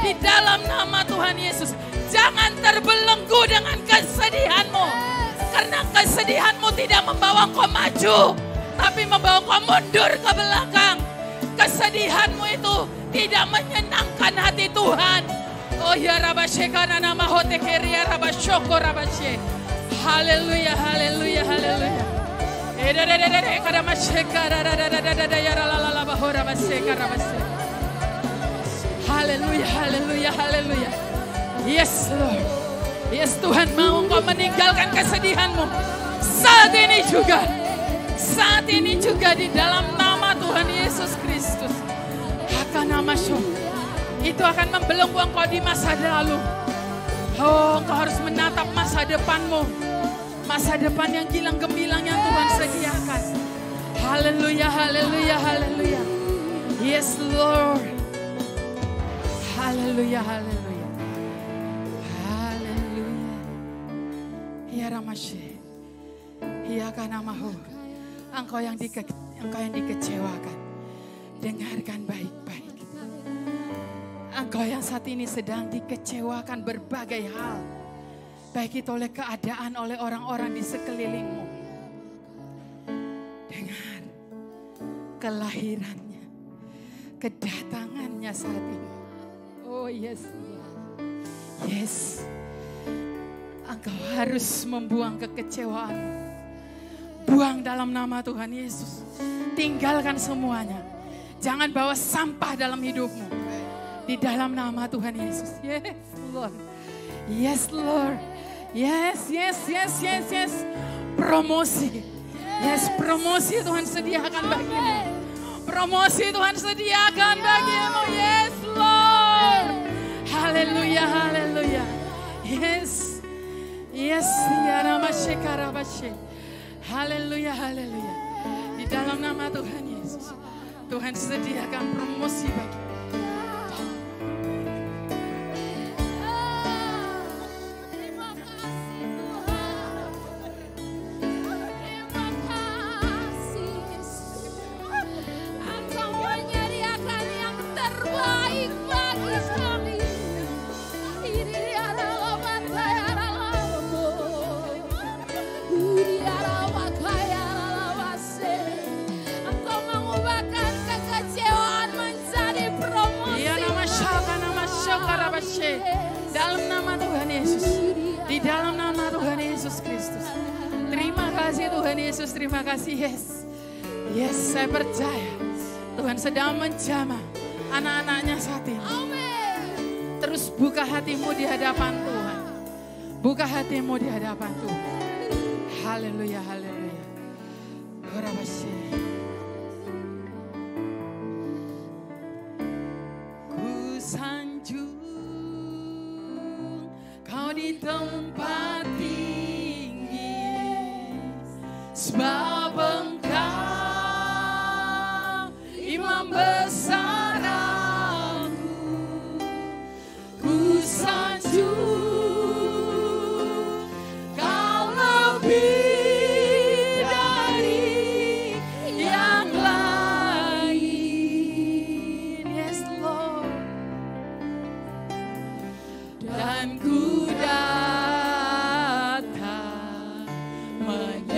Speaker 2: Di dalam nama Tuhan Yesus. Jangan terbelenggu dengan kesedihanmu. Karena kesedihanmu tidak membawa engkau maju. Tapi membawa engkau mundur ke belakang. Kesedihanmu itu tidak menyenangkan hati Tuhan. Oh ya rabashekana nama hotekeria rabashoko rabashe. Haleluya, haleluya, haleluya. Kada masheka da ya la bahora baseka rabashe. Haleluya, haleluya, haleluya. Yes Lord. Yes Tuhan, mau engkau meninggalkan kesedihanmu. Saat ini juga. Saat ini juga di dalam nama Tuhan Yesus Kristus. Itu akan membelenggu engkau di masa lalu. Oh, engkau harus menatap masa depanmu. Masa depan yang gilang gemilang yang Tuhan sediakan. Haleluya, haleluya, haleluya. Yes Lord. Haleluya, haleluya. Haleluya. Ya Ramashe. Ya Kanamahu. Engkau yang dikecewakan. Dengarkan baik-baik. Engkau yang saat ini sedang dikecewakan berbagai hal. Baik itu oleh keadaan, oleh orang-orang di sekelilingmu. Dengar kelahirannya, kedatangannya saat ini. Oh yes, yes. Engkau harus membuang kekecewaan. Buang dalam nama Tuhan Yesus. Tinggalkan semuanya. Jangan bawa sampah dalam hidupmu. Di dalam nama Tuhan Yesus. Yes Lord. Yes Lord. Yes. Promosi. Yes, promosi Tuhan sediakan bagimu. Promosi Tuhan sediakan bagimu. Yes, Lord. Haleluya. Yes. Ya nama Shekarabashe. Haleluya. Di dalam nama Tuhan Yesus, Tuhan sediakan promosi bagi. Dalam nama Tuhan Yesus, di dalam nama Tuhan Yesus Kristus. Terima kasih Tuhan Yesus, terima kasih. Yes, saya percaya Tuhan sedang menjamah anak-anaknya saat ini. Terus buka hatimu di hadapan Tuhan. Buka hatimu di hadapan Tuhan. Haleluya. Ku sanjung Kau di tempat tinggi, sebab Engkau Imam besar aku. Ku sanjung Kau lebih dari yang lain. Yes, Lord. Dan ku datang menyembah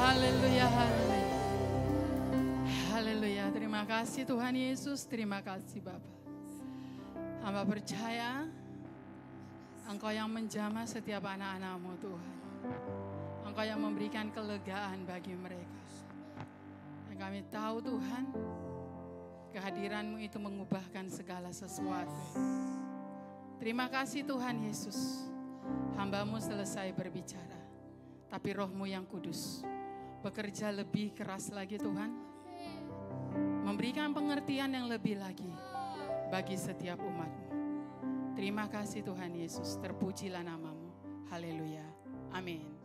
Speaker 2: Haleluya, haleluya. Haleluya, terima kasih Tuhan Yesus, terima kasih Bapa. Hamba percaya Engkau yang menjamah setiap anak-anak-Mu Tuhan. Engkau yang memberikan kelegaan bagi mereka. Dan kami tahu Tuhan, kehadiran-Mu itu mengubahkan segala sesuatu. Terima kasih Tuhan Yesus. Hamba-Mu selesai berbicara. Tapi Roh-Mu yang kudus bekerja lebih keras lagi Tuhan. Memberikan pengertian yang lebih lagi bagi setiap umat-Mu. Terima kasih Tuhan Yesus. Terpujilah nama-Mu. Haleluya. Amin.